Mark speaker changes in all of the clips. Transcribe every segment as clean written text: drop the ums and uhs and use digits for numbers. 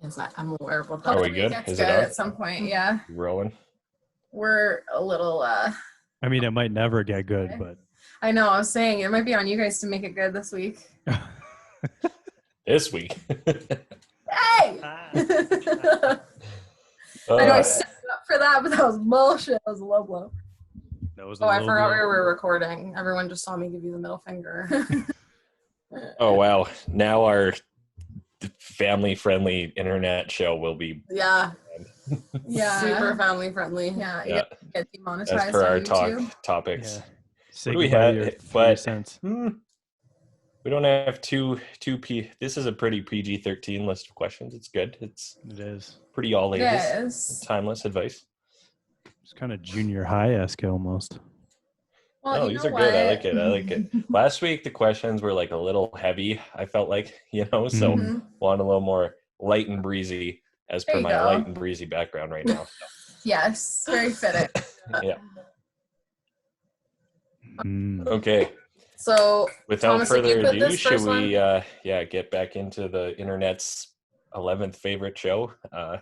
Speaker 1: Is that I'm aware of what that
Speaker 2: Are we
Speaker 1: is.
Speaker 2: good?
Speaker 3: Gets
Speaker 2: Is
Speaker 3: good
Speaker 2: it on?
Speaker 3: at some point, yeah.
Speaker 2: Rolling?
Speaker 3: We're a little
Speaker 4: I mean, it might never get good, but
Speaker 3: I know, I was saying it might be on you guys to make it good this week.
Speaker 2: This week.
Speaker 3: Hey! I know I set you up for that, but that was bullshit. That was a low blow.
Speaker 4: that was
Speaker 1: I forgot we were recording. Everyone just saw me give you the middle finger.
Speaker 2: Oh, wow. Now our family-friendly internet show will be...
Speaker 1: Yeah.
Speaker 3: Yeah.
Speaker 1: Super family friendly.
Speaker 3: Yeah. You
Speaker 2: Yeah.
Speaker 3: get demonetized
Speaker 2: As per
Speaker 3: on
Speaker 2: our
Speaker 3: YouTube.
Speaker 2: topics.
Speaker 4: Yeah. Say
Speaker 2: What do we
Speaker 4: goodbye
Speaker 2: have?
Speaker 4: to your
Speaker 2: But
Speaker 4: 3 cents.
Speaker 2: we don't have two This is a pretty PG-13 list of questions. It's good. It's
Speaker 4: It is.
Speaker 2: pretty all ages.
Speaker 3: Yes.
Speaker 2: Timeless advice.
Speaker 4: It's kind of junior high-esque almost.
Speaker 3: Well,
Speaker 2: No,
Speaker 3: you
Speaker 2: these
Speaker 3: know
Speaker 2: are good. I
Speaker 3: what?
Speaker 2: like it. I like it. Last week the questions were like a little heavy, I felt like, so
Speaker 3: Mhm.
Speaker 2: want a little more light and breezy as
Speaker 3: There
Speaker 2: per
Speaker 3: you
Speaker 2: my
Speaker 3: go.
Speaker 2: light and breezy background right now.
Speaker 3: Yes, very fitting.
Speaker 2: Yeah.
Speaker 4: Mm.
Speaker 2: Okay.
Speaker 1: So
Speaker 2: Without
Speaker 1: Thomas, did
Speaker 2: further
Speaker 1: you put
Speaker 2: ado,
Speaker 1: this
Speaker 2: should
Speaker 1: first one?
Speaker 2: we get back into the internet's 11th favorite show, Boys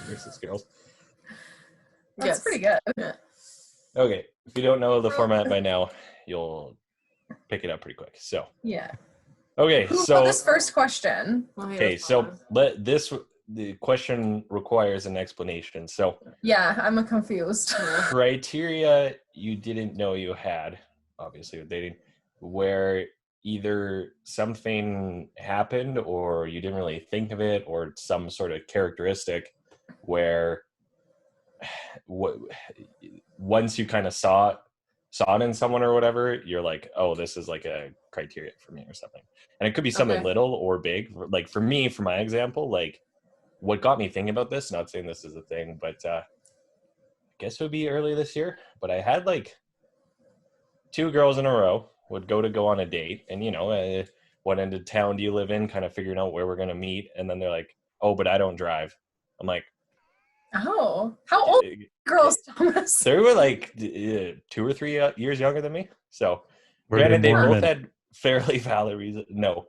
Speaker 2: versus Girls?
Speaker 3: That's
Speaker 1: Yes.
Speaker 3: pretty good.
Speaker 1: Yeah.
Speaker 2: Okay. If you don't know the format by now, you'll pick it up pretty quick. So,
Speaker 3: Yeah.
Speaker 2: okay.
Speaker 3: Who
Speaker 2: So,
Speaker 3: wrote this first question?
Speaker 1: Well,
Speaker 2: okay.
Speaker 1: here's
Speaker 2: So
Speaker 1: one.
Speaker 2: the question requires an explanation. So,
Speaker 3: Yeah, I'm confused.
Speaker 2: criteria you didn't know you had, obviously with dating, where either something happened or you didn't really think of it, or some sort of characteristic where once you kind of saw it in someone or whatever, you're like, oh, this is like a criteria for me or something. And it could be something
Speaker 1: Okay.
Speaker 2: little or big. Like for me, for my example, like what got me thinking about this, not saying this is a thing, but I guess it would be early this year, but I had like 2 girls in a row would go on a date, and what end of town do you live in, kind of figuring out where we're going to meet, and then they're like, oh, but I don't drive. I'm like,
Speaker 3: Oh, how old are girls, Thomas?
Speaker 2: they were like 2 or 3 years younger than me. So
Speaker 4: Were they
Speaker 2: granted, they both
Speaker 4: Mormon?
Speaker 2: had fairly valid reasons. No.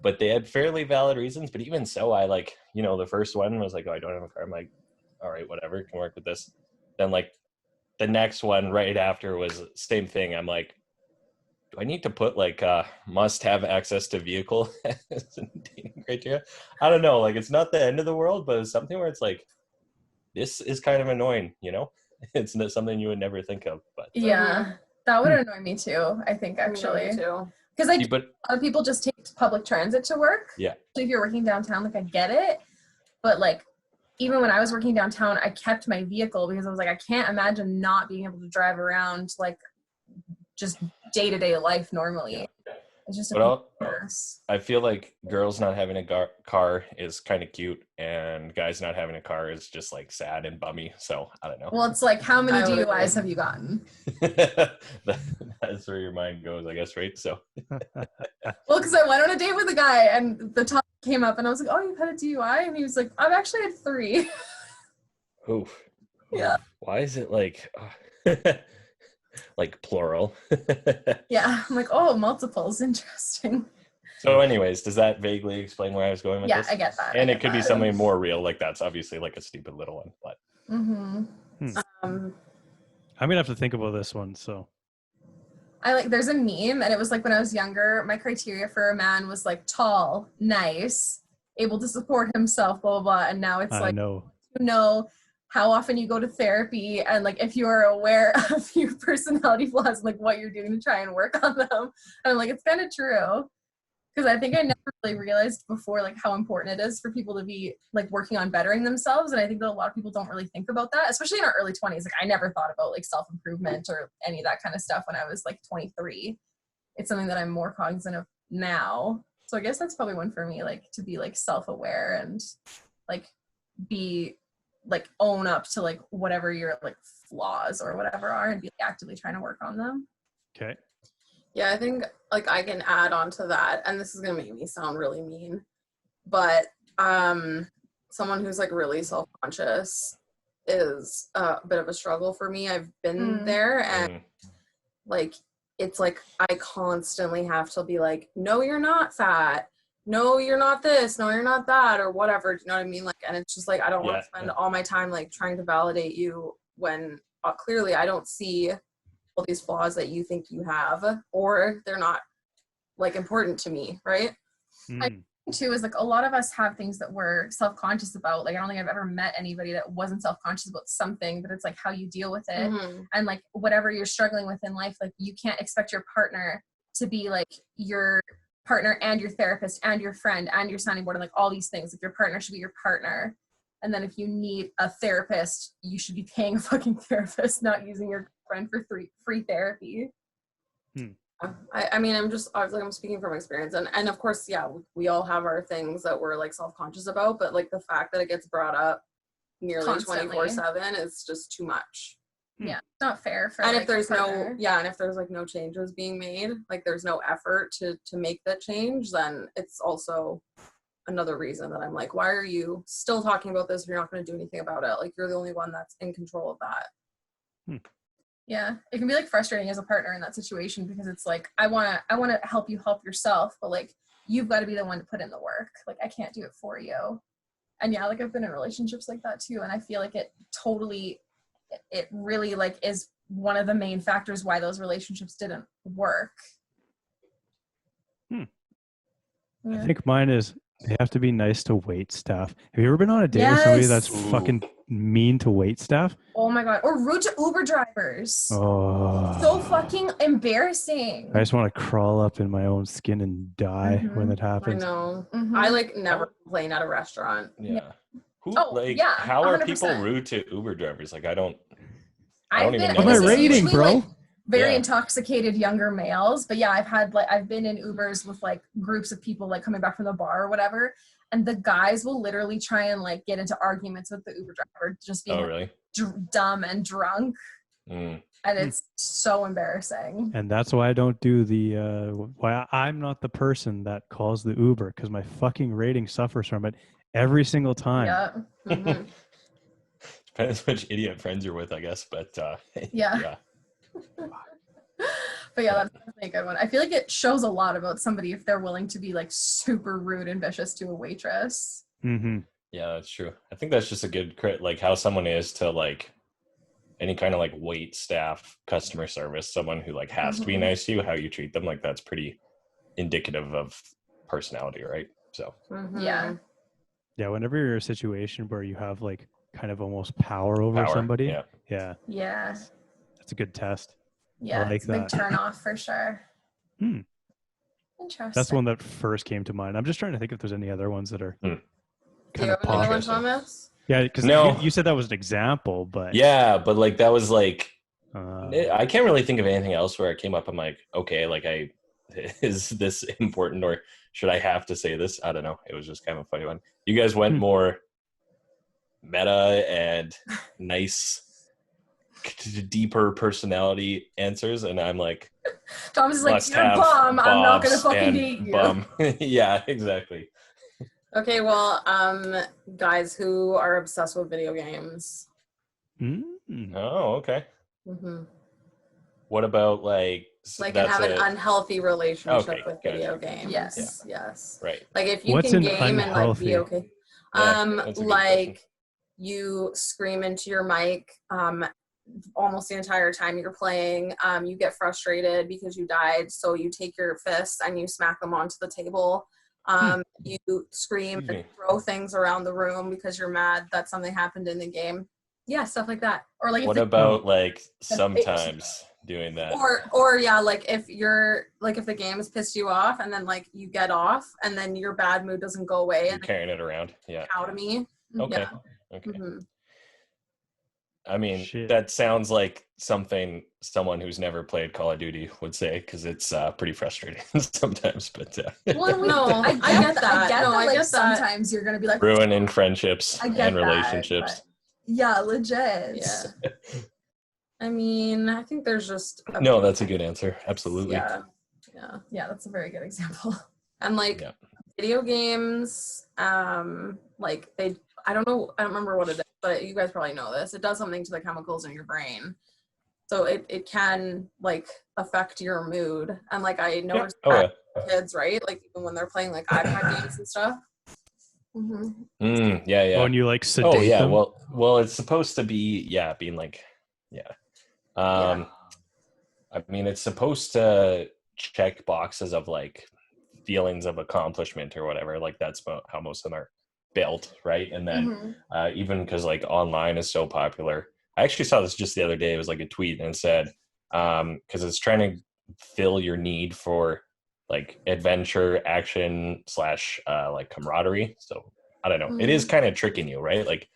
Speaker 2: But they had fairly valid reasons. But even so, I like, the first one was like, oh, I don't have a car. I'm like, all right, whatever, can work with this. Then like the next one right after was same thing. I'm like, do I need to put like must have access to vehicle as a dating criteria? I don't know. Like, it's not the end of the world, but it's something where it's like, this is kind of annoying, It's not something you would never think of. But
Speaker 3: Yeah, that would annoy me too, I think, actually.
Speaker 1: Too.
Speaker 3: Because a
Speaker 2: but
Speaker 3: lot of people just take public transit to work.
Speaker 2: yeah,
Speaker 3: So if you're working downtown, like I get it. But like, even when I was working downtown, I kept my vehicle because I was like, I can't imagine not being able to drive around like just day-to-day life normally. It's just
Speaker 2: I feel like girls not having a car is kind of cute, and guys not having a car is just like sad and bummy. So I don't know.
Speaker 3: Well, it's like, how many
Speaker 1: I would
Speaker 3: DUIs
Speaker 1: agree.
Speaker 3: have you gotten?
Speaker 2: That's where your mind goes, I guess, right? So
Speaker 3: Well, because I went on a date with a guy and the topic came up and I was like, oh, you've had a DUI? And he was like, I've actually had 3.
Speaker 2: oof.
Speaker 3: Yeah.
Speaker 2: Why is it like like plural?
Speaker 3: Yeah. I'm like, oh, multiples. Interesting.
Speaker 2: So anyways, does that vaguely explain where I was going with
Speaker 3: Yeah,
Speaker 2: this?
Speaker 3: I get that.
Speaker 2: And it could be something more real, like that's obviously like a stupid little one, but
Speaker 3: Mm-hmm.
Speaker 4: I'm gonna have to think about this one. So
Speaker 3: There's a meme and it was like when I was younger, my criteria for a man was like tall, nice, able to support himself, blah, blah, blah. And now it's
Speaker 4: I
Speaker 3: like,
Speaker 4: know.
Speaker 3: how often you go to therapy and like if you're aware of your personality flaws and like what you're doing to try and work on them. And I'm like, it's kind of true. Because I think I never really realized before like how important it is for people to be like working on bettering themselves. And I think that a lot of people don't really think about that, especially in our early 20s. Like I never thought about like self-improvement or any of that kind of stuff when I was like 23. It's something that I'm more cognizant of now. So I guess that's probably one for me, like to be like self-aware and like be like own up to like whatever your like flaws or whatever are and be like, actively trying to work on them.
Speaker 4: Okay.
Speaker 1: Yeah, I think like I can add on to that, and this is gonna make me sound really mean, but someone who's like really self-conscious is a bit of a struggle for me. I've been there, and like it's like I constantly have to be like, no, you're not fat, no, you're not this, no, you're not that, or whatever. Do you know what I mean? Like, and it's just like, I don't want to spend all my time like trying to validate you when clearly I don't see all these flaws that you think you have, or they're not like important to me, right?
Speaker 3: I think too is like a lot of us have things that we're self-conscious about. Like I don't think I've ever met anybody that wasn't self-conscious about something, but it's like how you deal with it. And like whatever you're struggling with in life, like you can't expect your partner to be like your partner and your therapist and your friend and your sounding board and like all these things. Like your partner should be your partner. And then if you need a therapist, you should be paying a fucking therapist, not using your friend for free therapy.
Speaker 1: I mean, I'm speaking from experience, and of course, yeah, we all have our things that we're like self-conscious about, but like the fact that it gets brought up nearly 24/7 is just too much.
Speaker 3: Yeah, it's not fair for.
Speaker 1: And
Speaker 3: like,
Speaker 1: if there's and if there's like no changes being made, like there's no effort to make that change, then it's also another reason that I'm like, why are you still talking about this if you're not going to do anything about it? Like you're the only one that's in control of that.
Speaker 3: Yeah, it can be like frustrating as a partner in that situation because it's like I want to help you help yourself, but like you've got to be the one to put in the work. Like I can't do it for you. And yeah, like I've been in relationships like that too, and I feel like it really like is one of the main factors why those relationships didn't work.
Speaker 4: I think mine is they have to be nice to wait staff. Have you ever been on a date with somebody that's fucking mean to wait staff?
Speaker 3: Oh my god. Or rude to Uber drivers.
Speaker 4: Oh.
Speaker 3: So fucking embarrassing.
Speaker 4: I just want to crawl up in my own skin and die when it happens.
Speaker 1: I know. I like never complain at a restaurant.
Speaker 2: Yeah.
Speaker 3: How
Speaker 2: are people rude to Uber drivers? Like I don't even know.
Speaker 4: What am I rating, bro?
Speaker 3: Like, very intoxicated younger males, but yeah, I've been in Ubers with like groups of people like coming back from the bar or whatever, and the guys will literally try and like get into arguments with the Uber driver just being dumb and drunk, and it's so embarrassing.
Speaker 4: And that's why I don't do why I'm not the person that calls the Uber, because my fucking rating suffers from it every single time.
Speaker 3: Yeah.
Speaker 2: Depends which idiot friends you're with, I guess, but
Speaker 3: yeah. But yeah, that's definitely a good one. I feel like it shows a lot about somebody if they're willing to be like super rude and vicious to a waitress.
Speaker 2: Yeah, that's true. I think that's just a good like how someone is to like any kind of like wait staff, customer service, someone who like has to be nice to you, how you treat them, like that's pretty indicative of personality, right? So
Speaker 3: yeah,
Speaker 4: whenever you're in a situation where you have like kind of almost power over somebody, yeah, that's a good test.
Speaker 3: Yeah,
Speaker 4: I like
Speaker 3: it's a big turn off for sure. Interesting.
Speaker 4: That's the one that first came to mind. I'm just trying to think if there's any other ones that are
Speaker 1: kind of popular. Thomas?
Speaker 4: Yeah, because you said that was an example, but
Speaker 2: but like that was like I can't really think of anything else where it came up. I'm like, okay, like is this important or should I have to say this? I don't know. It was just kind of a funny one. You guys went more meta and nice, deeper personality answers, and I'm like,
Speaker 3: Tom's like, you're a bum. I'm not gonna fucking date you.
Speaker 2: Bum. Yeah, exactly.
Speaker 1: Okay, well, guys who are obsessed with video games.
Speaker 2: Oh, okay. What about like
Speaker 1: have an unhealthy relationship with video games? Yes.
Speaker 2: Right.
Speaker 1: Like if you can game and like be okay. Like you scream into your mic almost the entire time you're playing. You get frustrated because you died, so you take your fists and you smack them onto the table. You scream and throw things around the room because you're mad that something happened in the game. Yeah, stuff like that. Or like
Speaker 2: what about like sometimes doing that?
Speaker 1: Or yeah, like if the game has pissed you off and then like you get off and then your bad mood doesn't go away
Speaker 2: you're
Speaker 1: and
Speaker 2: carrying it around. Yeah.
Speaker 1: Out of me.
Speaker 2: Okay. I mean, that sounds like something someone who's never played Call of Duty would say, because it's pretty frustrating sometimes. But
Speaker 3: I get that. Sometimes you're gonna be like
Speaker 2: ruining friendships and relationships.
Speaker 3: Yeah, legit.
Speaker 1: Yeah. I mean, I think there's just
Speaker 2: that's a good answer. Absolutely.
Speaker 3: Yeah, that's a very good example.
Speaker 1: And like video games, like I don't remember what it is, but you guys probably know this. It does something to the chemicals in your brain. So it can like affect your mood. And like I noticed kids, right? Like even when they're playing like iPad games and stuff.
Speaker 2: Yeah.
Speaker 4: When you like sedate them.
Speaker 2: Well, it's supposed to be being like I mean, it's supposed to check boxes of like feelings of accomplishment or whatever. Like that's how most of them are built, right? And then even because like online is so popular, I actually saw this just the other day. It was like a tweet and it said because it's trying to fill your need for like adventure, action / like camaraderie. So I don't know. It is kind of tricking you, right? Like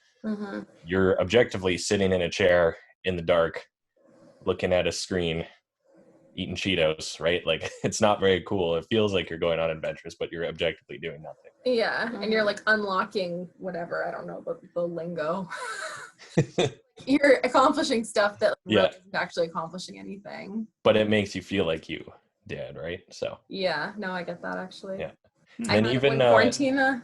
Speaker 2: you're objectively sitting in a chair in the dark, looking at a screen, eating Cheetos, right? Like it's not very cool. It feels like you're going on adventures, but you're objectively doing nothing.
Speaker 3: Yeah, and you're like unlocking whatever, I don't know, the lingo. You're accomplishing stuff that really isn't actually accomplishing anything.
Speaker 2: But it makes you feel like you did, right? So
Speaker 3: yeah, no, I get that actually.
Speaker 2: Yeah.
Speaker 3: And even quarantine.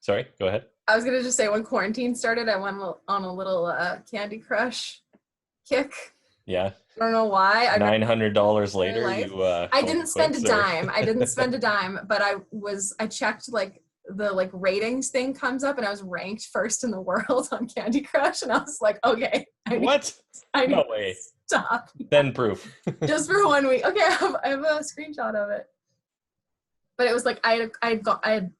Speaker 2: Sorry, go ahead.
Speaker 3: I was gonna just say when quarantine started, I went on a little Candy Crush kick.
Speaker 2: Yeah.
Speaker 3: I don't know why.
Speaker 2: $900 later,
Speaker 3: I didn't spend a dime. I didn't spend a dime, but I checked like the like ratings thing comes up, and I was ranked first in the world on Candy Crush, and I was like, okay. No
Speaker 2: way.
Speaker 3: Stop.
Speaker 2: Then proof.
Speaker 3: Just for 1 week. Okay, I have a screenshot of it. But it was like I had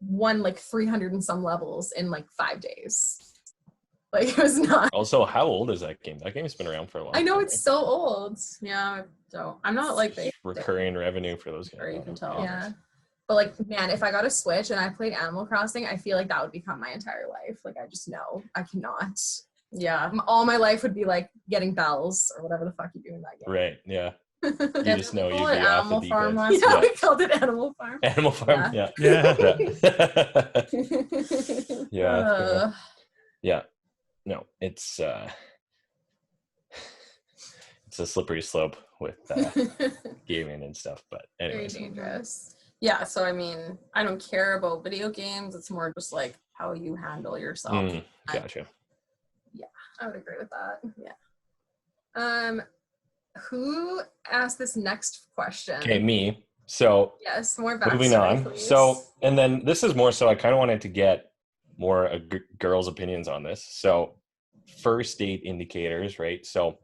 Speaker 3: won like 300 and some levels in like 5 days. Like it was not.
Speaker 2: Also, how old is that game? That game's been around for a long time.
Speaker 3: I know it's so old. Yeah, so I'm not like
Speaker 2: recurring revenue for those games.
Speaker 1: Or you can tell.
Speaker 3: Yeah. But like, man, if I got a Switch and I played Animal Crossing, I feel like that would become my entire life. Like I just know I cannot.
Speaker 1: Yeah.
Speaker 3: All my life would be like getting bells or whatever the fuck you do in that game.
Speaker 2: Right. Yeah. You just know you'd be off the deep end.
Speaker 3: Yeah, we called it Animal Farm.
Speaker 2: Animal Farm.
Speaker 3: Yeah.
Speaker 2: Yeah. No, it's a slippery slope with gaming and stuff, but anyway.
Speaker 3: Very dangerous.
Speaker 1: Yeah, so I mean, I don't care about video games. It's more just like how you handle yourself.
Speaker 2: Gotcha.
Speaker 3: Yeah, I would agree with that. Yeah. Who asked this next question?
Speaker 2: Okay, me. So
Speaker 3: yes, more backstory,
Speaker 2: moving on.
Speaker 3: Please.
Speaker 2: So, and then this is more so I kind of wanted to get more girls' opinions on this. So first date indicators, right? So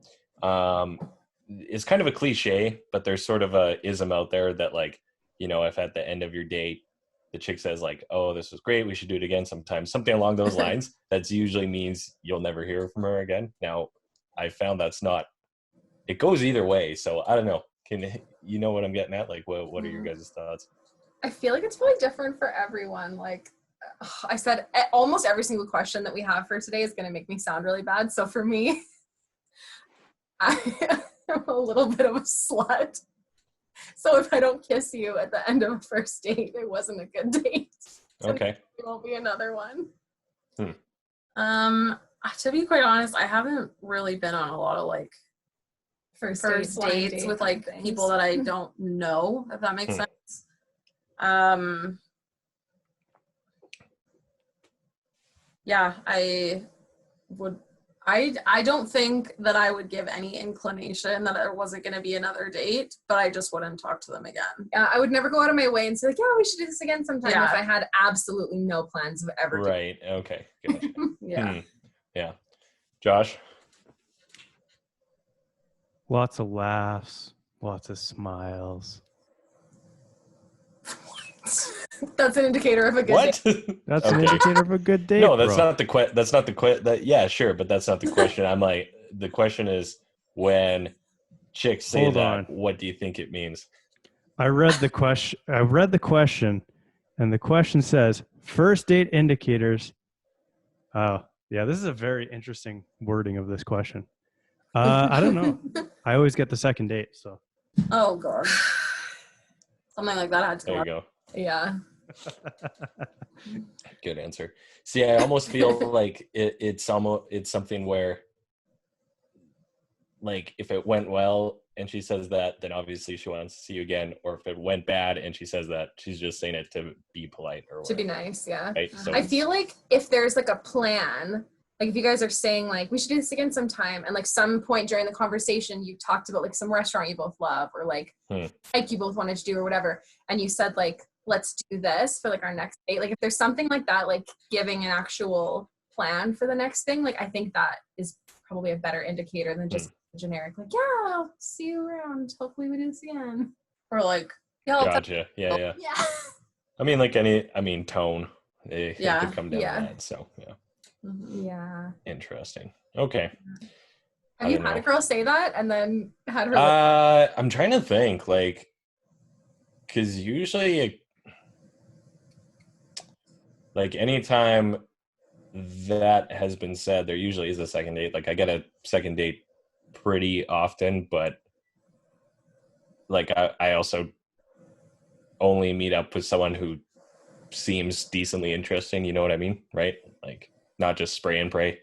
Speaker 2: it's kind of a cliche, but there's sort of a ism out there that like, you know, if at the end of your date, the chick says like, oh, this was great, we should do it again sometime, something along those lines, that usually means you'll never hear from her again. Now, I found that's not, it goes either way. So I don't know. Can you know what I'm getting at? Like, what are your guys' thoughts?
Speaker 3: I feel like it's probably different for everyone. Like I said, almost every single question that we have for today is going to make me sound really bad. So for me, I'm a little bit of a slut. So if I don't kiss you at the end of a first date, it wasn't a good date. So
Speaker 2: okay.
Speaker 3: There won't be another one.
Speaker 1: To be quite honest, I haven't really been on a lot of like first dates with like people that I don't know, if that makes sense. Yeah, I don't think that I would give any inclination that there wasn't going to be another date, but I just wouldn't talk to them again.
Speaker 3: Yeah, I would never go out of my way and say like, yeah, we should do this again sometime if I had absolutely no plans of ever doing
Speaker 2: it. Right, okay. Gotcha.
Speaker 1: Yeah.
Speaker 2: Yeah. Josh?
Speaker 4: Lots of laughs, lots of smiles.
Speaker 3: That's an indicator of a good date.
Speaker 4: That's an indicator of a good date.
Speaker 2: No, that's not the that's not the yeah, sure, but that's not the question. I'm like, the question is when chicks say what do you think it means?
Speaker 4: I read the question, and the question says first date indicators. Oh, yeah, this is a very interesting wording of this question. I don't know. I always get the second date, so.
Speaker 1: Oh god. Something like that had to
Speaker 2: There you go.
Speaker 3: Yeah.
Speaker 2: Good answer. See, I almost feel like it's something where, like, if it went well and she says that, then obviously she wants to see you again. Or if it went bad and she says that, she's just saying it to be polite or whatever.
Speaker 3: To be nice, yeah.
Speaker 2: Right? So
Speaker 3: I feel like if there's like a plan like if you guys are saying like we should do this again sometime, and like some point during the conversation you talked about like some restaurant you both love, or like you both wanted to do or whatever, and you said like let's do this for like our next date, like if there's something like that, like giving an actual plan for the next thing, like I think that is probably a better indicator than just generic like yeah, I'll see you around, hopefully we do this again, or like yeah,
Speaker 2: Gotcha. Yeah. I mean, like tone. It could come down to that. So
Speaker 3: yeah.
Speaker 2: Interesting. Okay.
Speaker 3: Have you had a girl say that and then had her?
Speaker 2: I'm trying to think, like, because usually, like, anytime that has been said, there usually is a second date. Like, I get a second date pretty often, but like, I also only meet up with someone who seems decently interesting. You know what I mean, right? Like, not just spray and pray.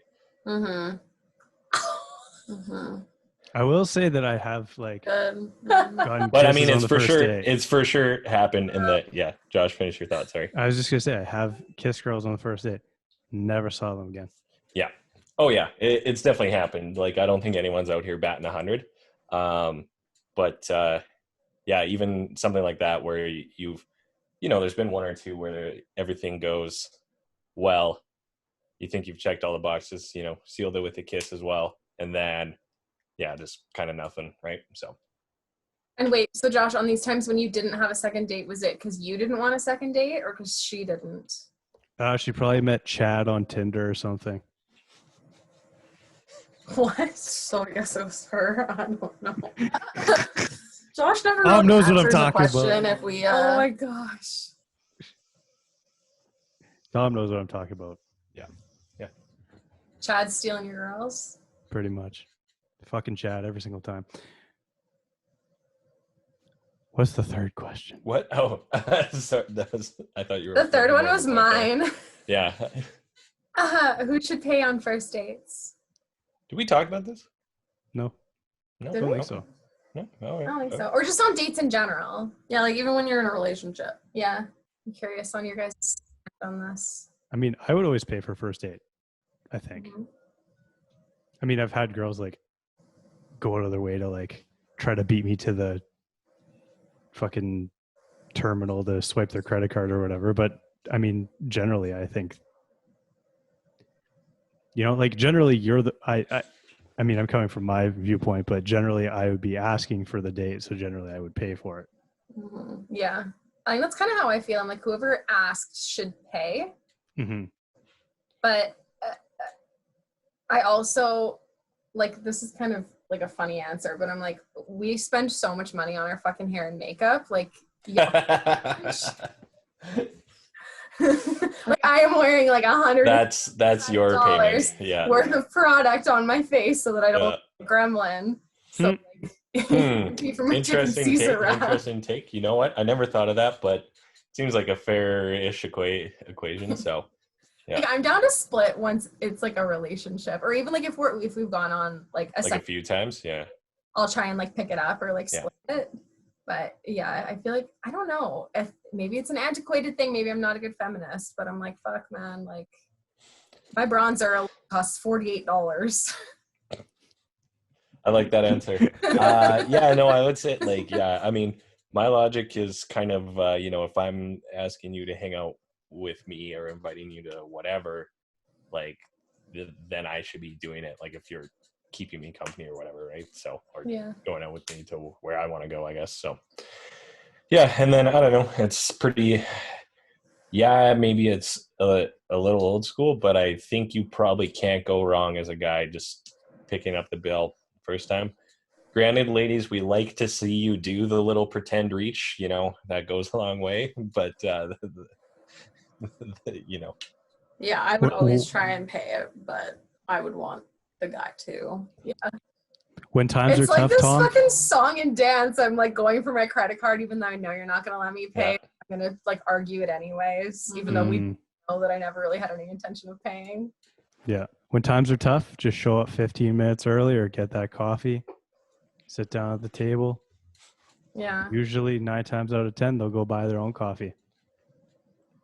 Speaker 4: I will say that I have like gotten
Speaker 2: but I mean,
Speaker 4: kisses on the first date.
Speaker 2: It's for sure happened in the Josh, finish your thought. Sorry.
Speaker 4: I was just gonna say I have kissed girls on the first date. Never saw them again.
Speaker 2: Yeah. Oh yeah, it's definitely happened. Like I don't think anyone's out here batting 100. But yeah, even something like that where you've, there's been one or two where everything goes well. You think you've checked all the boxes, sealed it with a kiss as well, and then just kind of nothing, right? So.
Speaker 3: And wait, so Josh, on these times when you didn't have a second date, was it because you didn't want a second date or because she didn't?
Speaker 4: She probably met Chad on Tinder or something.
Speaker 3: What?
Speaker 1: So I guess it was her. I don't know. Josh never
Speaker 4: Tom knows what I'm
Speaker 1: answers a
Speaker 4: talking
Speaker 1: question
Speaker 4: about.
Speaker 1: if we.
Speaker 3: Oh my gosh.
Speaker 4: Tom knows what I'm talking about.
Speaker 2: Yeah.
Speaker 3: Chad's stealing your girls?
Speaker 4: Pretty much. Fucking Chad every single time. What's the third question?
Speaker 2: What? Oh, sorry, I thought you were.
Speaker 3: The third one was mine.
Speaker 2: Yeah.
Speaker 3: Who should pay on first dates?
Speaker 2: Did we talk about this?
Speaker 4: No.
Speaker 2: No,
Speaker 4: I don't think so.
Speaker 2: No,
Speaker 3: I don't think so. Or just on dates in general.
Speaker 1: Yeah, like even when you're in a relationship.
Speaker 3: Yeah. I'm curious on your guys' on this.
Speaker 4: I mean, I would always pay for first date, I think. I mean, I've had girls like go out of their way to like try to beat me to the fucking terminal to swipe their credit card or whatever. But I mean, generally, I think, like generally you're I mean, I'm coming from my viewpoint, but generally I would be asking for the date. So generally I would pay for it.
Speaker 3: Yeah. I think that's kind of how I feel. I'm like, whoever asked should pay. But I also, like, this is kind of like a funny answer, but I'm like, we spend so much money on our fucking hair and makeup. Like, like I am wearing like $100.
Speaker 2: That's your payment. Yeah.
Speaker 3: Worth of product on my face so that I don't look like a gremlin. So
Speaker 2: Interesting take. You know what? I never thought of that, but seems like a fair-ish equation. So, yeah.
Speaker 3: Like, I'm down to split once it's like a relationship, or even like if we've gone on like
Speaker 2: a few times. Yeah.
Speaker 3: I'll try and like pick it up or like split it. But yeah, I feel like, I don't know if maybe it's an antiquated thing. Maybe I'm not a good feminist, but I'm like, fuck man, like my bronzer costs $48.
Speaker 2: I like that answer. Yeah, no, I would say like, I mean, my logic is kind of, if I'm asking you to hang out with me or inviting you to whatever, like, then I should be doing it. Like if you're keeping me company or whatever, right? So, or going out with me to where I want to go, I guess. So, yeah, and then I don't know. It's pretty. Yeah, maybe it's a little old school, but I think you probably can't go wrong as a guy just picking up the bill first time. Granted, ladies, we like to see you do the little pretend reach. That goes a long way. But
Speaker 1: Yeah, I would always try and pay it, but I would want the guy too. Yeah.
Speaker 4: When times
Speaker 3: it's
Speaker 4: are
Speaker 3: like
Speaker 4: tough,
Speaker 3: this
Speaker 4: Tom.
Speaker 3: fucking song and dance. I'm like going for my credit card, even though I know you're not gonna let me pay.
Speaker 2: Yeah.
Speaker 3: I'm gonna like argue it anyways, even though we know that I never really had any intention of paying.
Speaker 4: Yeah. When times are tough, just show up 15 minutes early or get that coffee. Sit down at the table.
Speaker 3: Yeah.
Speaker 4: Usually 9 times out of 10, they'll go buy their own coffee.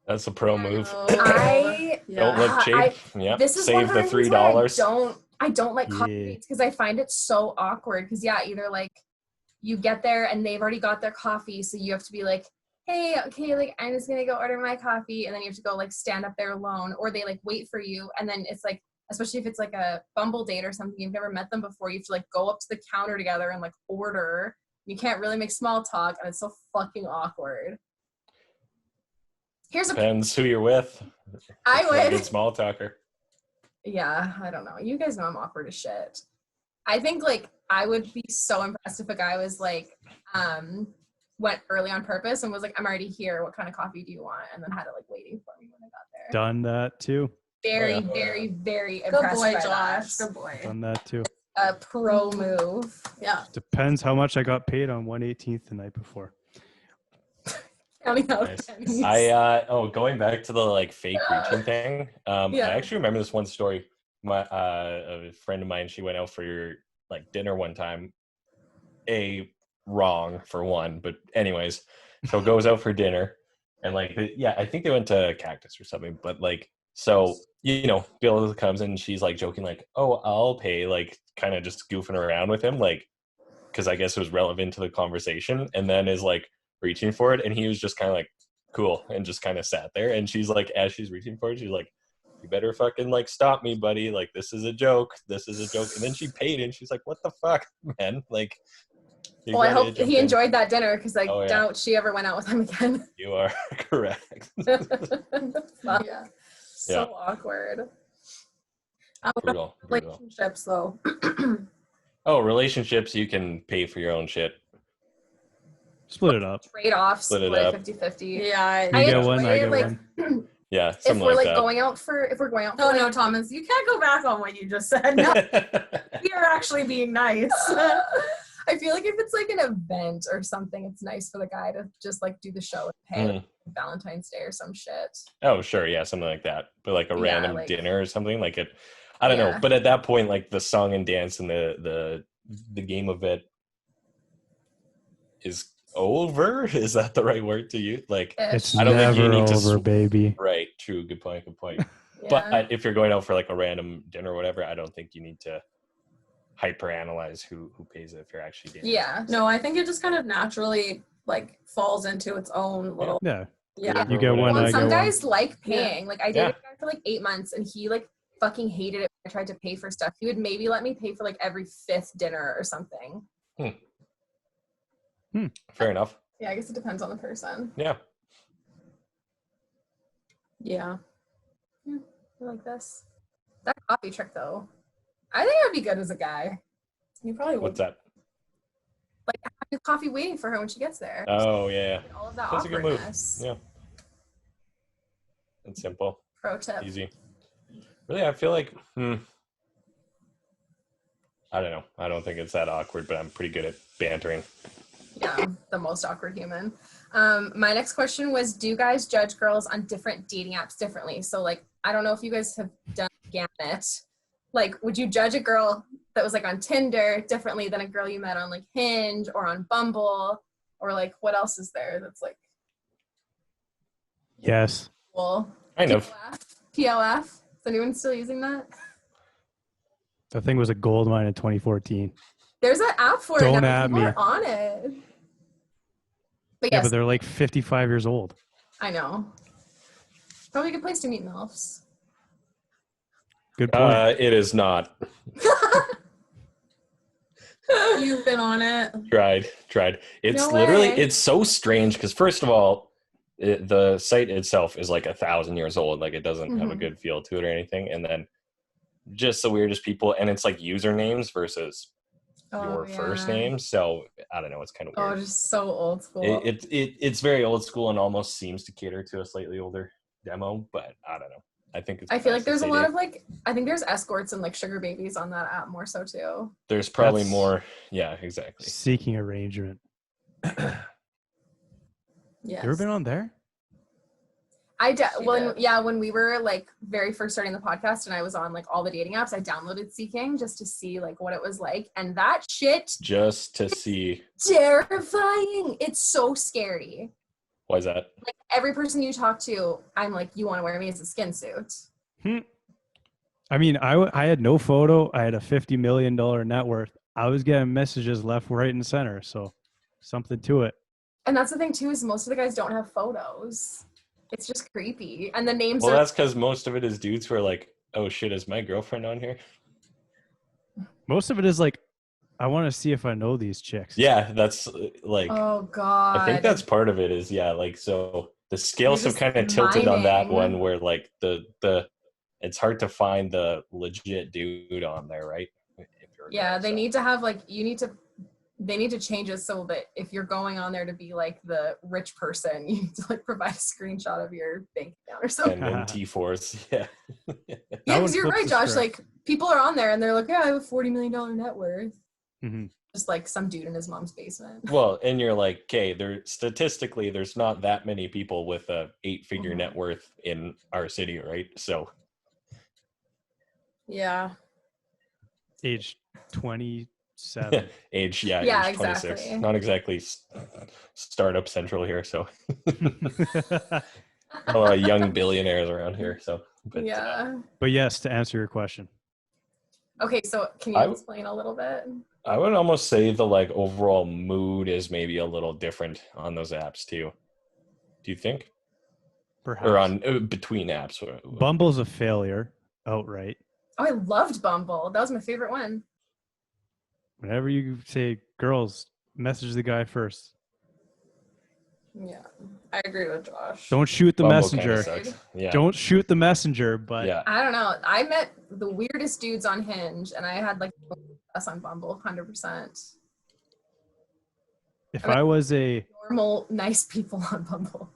Speaker 2: That's a pro move.
Speaker 3: I
Speaker 2: Don't look cheap. Yeah.
Speaker 3: this is one
Speaker 2: Save
Speaker 3: of
Speaker 2: the
Speaker 3: reasons why
Speaker 2: $3.
Speaker 3: I don't like coffee
Speaker 4: Yeah.
Speaker 3: dates because I find it so awkward. Because either like you get there and they've already got their coffee, so you have to be like, hey, okay, like I'm just gonna go order my coffee, and then you have to go like stand up there alone, or they like wait for you, and then it's like, especially if it's like a Bumble date or something, you've never met them before, you have to like go up to the counter together and like order. You can't really make small talk, and it's so fucking awkward.
Speaker 2: Depends who you're with.
Speaker 3: I
Speaker 2: If you're a
Speaker 3: would.
Speaker 2: good small talker.
Speaker 3: Yeah, I don't know. You guys know I'm awkward as shit. I think like I would be so impressed if a guy was like, went early on purpose and was like, I'm already here. What kind of coffee do you want? And then had it like waiting for me when I got there.
Speaker 4: Done that too.
Speaker 3: Very,
Speaker 2: Oh, yeah.
Speaker 3: very, very
Speaker 1: Good
Speaker 3: impressed
Speaker 1: boy,
Speaker 3: by
Speaker 1: Josh.
Speaker 3: that.
Speaker 1: Good boy.
Speaker 4: Done that too.
Speaker 3: A pro move.
Speaker 1: Yeah.
Speaker 4: Depends how much I got paid on 1/18th the night before.
Speaker 3: Counting out
Speaker 2: Nice.
Speaker 3: pennies.
Speaker 2: Going back to the like fake reaching thing.
Speaker 3: Yeah.
Speaker 2: I actually remember this one story. A friend of mine, she went out for like dinner one time. Wrong for one, but anyways, so goes out for dinner, and like I think they went to Cactus or something. But like, so Bill comes in and she's like joking like, "Oh, I'll pay," like kind of just goofing around with him, like because I guess it was relevant to the conversation, and then is like reaching for it, and he was just kind of like cool and just kind of sat there, and she's like, as she's reaching for it, she's like, you better fucking like stop me, buddy, like this is a joke, and then she paid, and she's like, what the fuck, man, like
Speaker 3: well, I hope he enjoyed that dinner because I
Speaker 2: yeah.
Speaker 3: doubt she ever went out with him again.
Speaker 2: You are correct.
Speaker 3: Yeah. So awkward.
Speaker 2: Brutal.
Speaker 1: Relationships, though.
Speaker 2: Oh, relationships, you can pay for your own shit.
Speaker 4: Split it up.
Speaker 3: Trade-offs,
Speaker 2: Split it up.
Speaker 3: 50-50.
Speaker 1: Yeah.
Speaker 4: You get one, I get one.
Speaker 2: Yeah,
Speaker 3: If
Speaker 2: something
Speaker 3: we're
Speaker 2: like
Speaker 3: like
Speaker 2: that.
Speaker 3: going out for, if we're going out for
Speaker 1: Oh,
Speaker 3: like,
Speaker 1: no, Thomas, you can't go back on what you just said. No, you're actually being nice.
Speaker 3: I feel like if it's like an event or something, it's nice for the guy to just like do the show and pay like, Valentine's Day or some shit.
Speaker 2: Oh, sure, yeah, something like that. But like a random
Speaker 3: like,
Speaker 2: dinner or something, like it, I don't know. But at that point, like the song and dance and the game of it is over. Is that the right word to use? Like,
Speaker 4: It's
Speaker 2: I don't think you
Speaker 4: never
Speaker 2: need to
Speaker 4: over, baby.
Speaker 2: Right, true, good point.
Speaker 3: Yeah.
Speaker 2: But if you're going out for like a random dinner or whatever, I don't think you need to hyper analyze who pays it if you're actually dating.
Speaker 3: Yeah.
Speaker 1: No, I think it just kind of naturally like falls into its own little.
Speaker 4: Yeah.
Speaker 1: Yeah.
Speaker 4: You get one,
Speaker 3: Well,
Speaker 4: I
Speaker 3: some
Speaker 4: get one.
Speaker 3: guys like paying. Like I dated
Speaker 2: Yeah.
Speaker 3: a guy for like 8 months and he like fucking hated it when I tried to pay for stuff. He would maybe let me pay for like every 5th dinner or something.
Speaker 2: Fair enough.
Speaker 3: Yeah, I guess it depends on the person.
Speaker 2: Yeah.
Speaker 1: Yeah.
Speaker 3: I like this. That coffee trick though. I think I'd be good as a guy.
Speaker 1: You probably would.
Speaker 2: What's that?
Speaker 3: Like having coffee waiting for her when she gets there.
Speaker 2: Oh yeah.
Speaker 3: Like, all of that
Speaker 2: That's a good move.
Speaker 3: awkwardness.
Speaker 2: Yeah. It's simple.
Speaker 3: Pro tip.
Speaker 2: Easy. Really, I feel like I don't know. I don't think it's that awkward, but I'm pretty good at bantering.
Speaker 3: Yeah, I'm the most awkward human. My next question was, do guys judge girls on different dating apps differently? So like, I don't know if you guys have done Gamut. Like, would you judge a girl that was like on Tinder differently than a girl you met on like Hinge or on Bumble? Or like, what else is there that's like
Speaker 4: Yes.
Speaker 3: cool?
Speaker 2: Kind of.
Speaker 3: PLF? Is anyone still using that?
Speaker 4: The thing was a gold mine in 2014.
Speaker 3: There's an app for
Speaker 4: Don't
Speaker 3: it now.
Speaker 4: at
Speaker 3: People
Speaker 4: me.
Speaker 3: are on it. But
Speaker 4: Yeah,
Speaker 3: yes,
Speaker 4: but they're like 55 years old.
Speaker 3: I know. Probably a good place to meet MILFs.
Speaker 4: Good point.
Speaker 2: It is not.
Speaker 1: You've been on it.
Speaker 2: Tried. It's
Speaker 3: No
Speaker 2: literally,
Speaker 3: way.
Speaker 2: it's so strange because first of all, the site itself is like 1,000 years old. Like it doesn't have a
Speaker 3: Mhm.
Speaker 2: good feel to it or anything. And then just the weirdest people. And it's like usernames versus your first name. So I don't know. It's kind of
Speaker 3: Oh,
Speaker 2: weird.
Speaker 3: just so old school.
Speaker 2: It's very old school and almost seems to cater to a slightly older demo, but I don't know. I think it's.
Speaker 3: I feel like
Speaker 2: best
Speaker 3: there's a
Speaker 2: that
Speaker 3: lot
Speaker 2: they
Speaker 3: of like, I think there's escorts and like sugar babies on that app more so too.
Speaker 2: There's probably
Speaker 4: That's-
Speaker 2: more. Yeah, exactly.
Speaker 4: Seeking arrangement.
Speaker 1: Yes.
Speaker 4: You ever been on there?
Speaker 3: When we were like very first starting the podcast and I was on like all the dating apps, I downloaded Seeking just to see like what it was like, and that shit
Speaker 2: Just to see.
Speaker 3: terrifying. It's so scary.
Speaker 2: Why is that?
Speaker 3: Like every person you talk to, I'm like, you want to wear me as a skin suit.
Speaker 4: I mean, I had no photo. I had a $50 million net worth. I was getting messages left, right, and center. So something to it.
Speaker 3: And that's the thing too, is most of the guys don't have photos. It's just creepy. And the names
Speaker 2: Well,
Speaker 3: are
Speaker 2: that's because most of it is dudes who are like, oh shit, is my girlfriend on here?
Speaker 4: Most of it is like, I want to see if I know these chicks.
Speaker 2: Yeah, that's like,
Speaker 3: oh god.
Speaker 2: I think that's part of it is, yeah, like, so the scales
Speaker 3: You're
Speaker 2: have
Speaker 3: just
Speaker 2: kind of tilted on that
Speaker 3: mining.
Speaker 2: one where like the it's hard to find the legit dude on there, right? If you're a
Speaker 3: Yeah,
Speaker 2: girl,
Speaker 3: they
Speaker 2: so.
Speaker 3: need to have like they need to change it so that if you're going on there to be like the rich person, you need to like provide a screenshot of your bank account or something.
Speaker 2: And in T4s, yeah.
Speaker 3: Yeah,
Speaker 4: That one
Speaker 3: because you're
Speaker 4: flips
Speaker 3: right,
Speaker 4: the
Speaker 3: Josh.
Speaker 4: script.
Speaker 3: Like people are on there and they're like, yeah, I have a $40 million net worth.
Speaker 4: Mhm.
Speaker 3: Just like some dude in his mom's basement.
Speaker 2: Well, and you're like, okay, statistically, there's not that many people with a 8-figure
Speaker 3: Mhm.
Speaker 2: net worth in our city, right? So
Speaker 1: Yeah.
Speaker 4: Age 27.
Speaker 2: age,
Speaker 3: Yeah,
Speaker 2: age 26.
Speaker 3: exactly.
Speaker 2: Not exactly startup central here, so a lot of young billionaires around here. So, but
Speaker 3: Yeah.
Speaker 4: But yes, to answer your question,
Speaker 3: Okay, so can you
Speaker 2: I-
Speaker 3: explain a little bit?
Speaker 2: I would almost say the like overall mood is maybe a little different on those apps too. Do you think?
Speaker 4: perhaps.
Speaker 2: Or on between apps?
Speaker 4: Bumble's a failure outright.
Speaker 3: Oh, I loved Bumble. That was my favorite one.
Speaker 4: Whenever you say girls, message the guy first.
Speaker 1: Yeah. I agree with Josh.
Speaker 4: Don't shoot the
Speaker 2: Bumble kinda
Speaker 4: messenger.
Speaker 2: sucks. Yeah.
Speaker 4: Don't shoot the messenger, but
Speaker 2: Yeah.
Speaker 3: I don't know. I met the weirdest dudes on Hinge, and I had like us on Bumble, 100%.
Speaker 4: if I was a
Speaker 3: Normal, nice people on Bumble.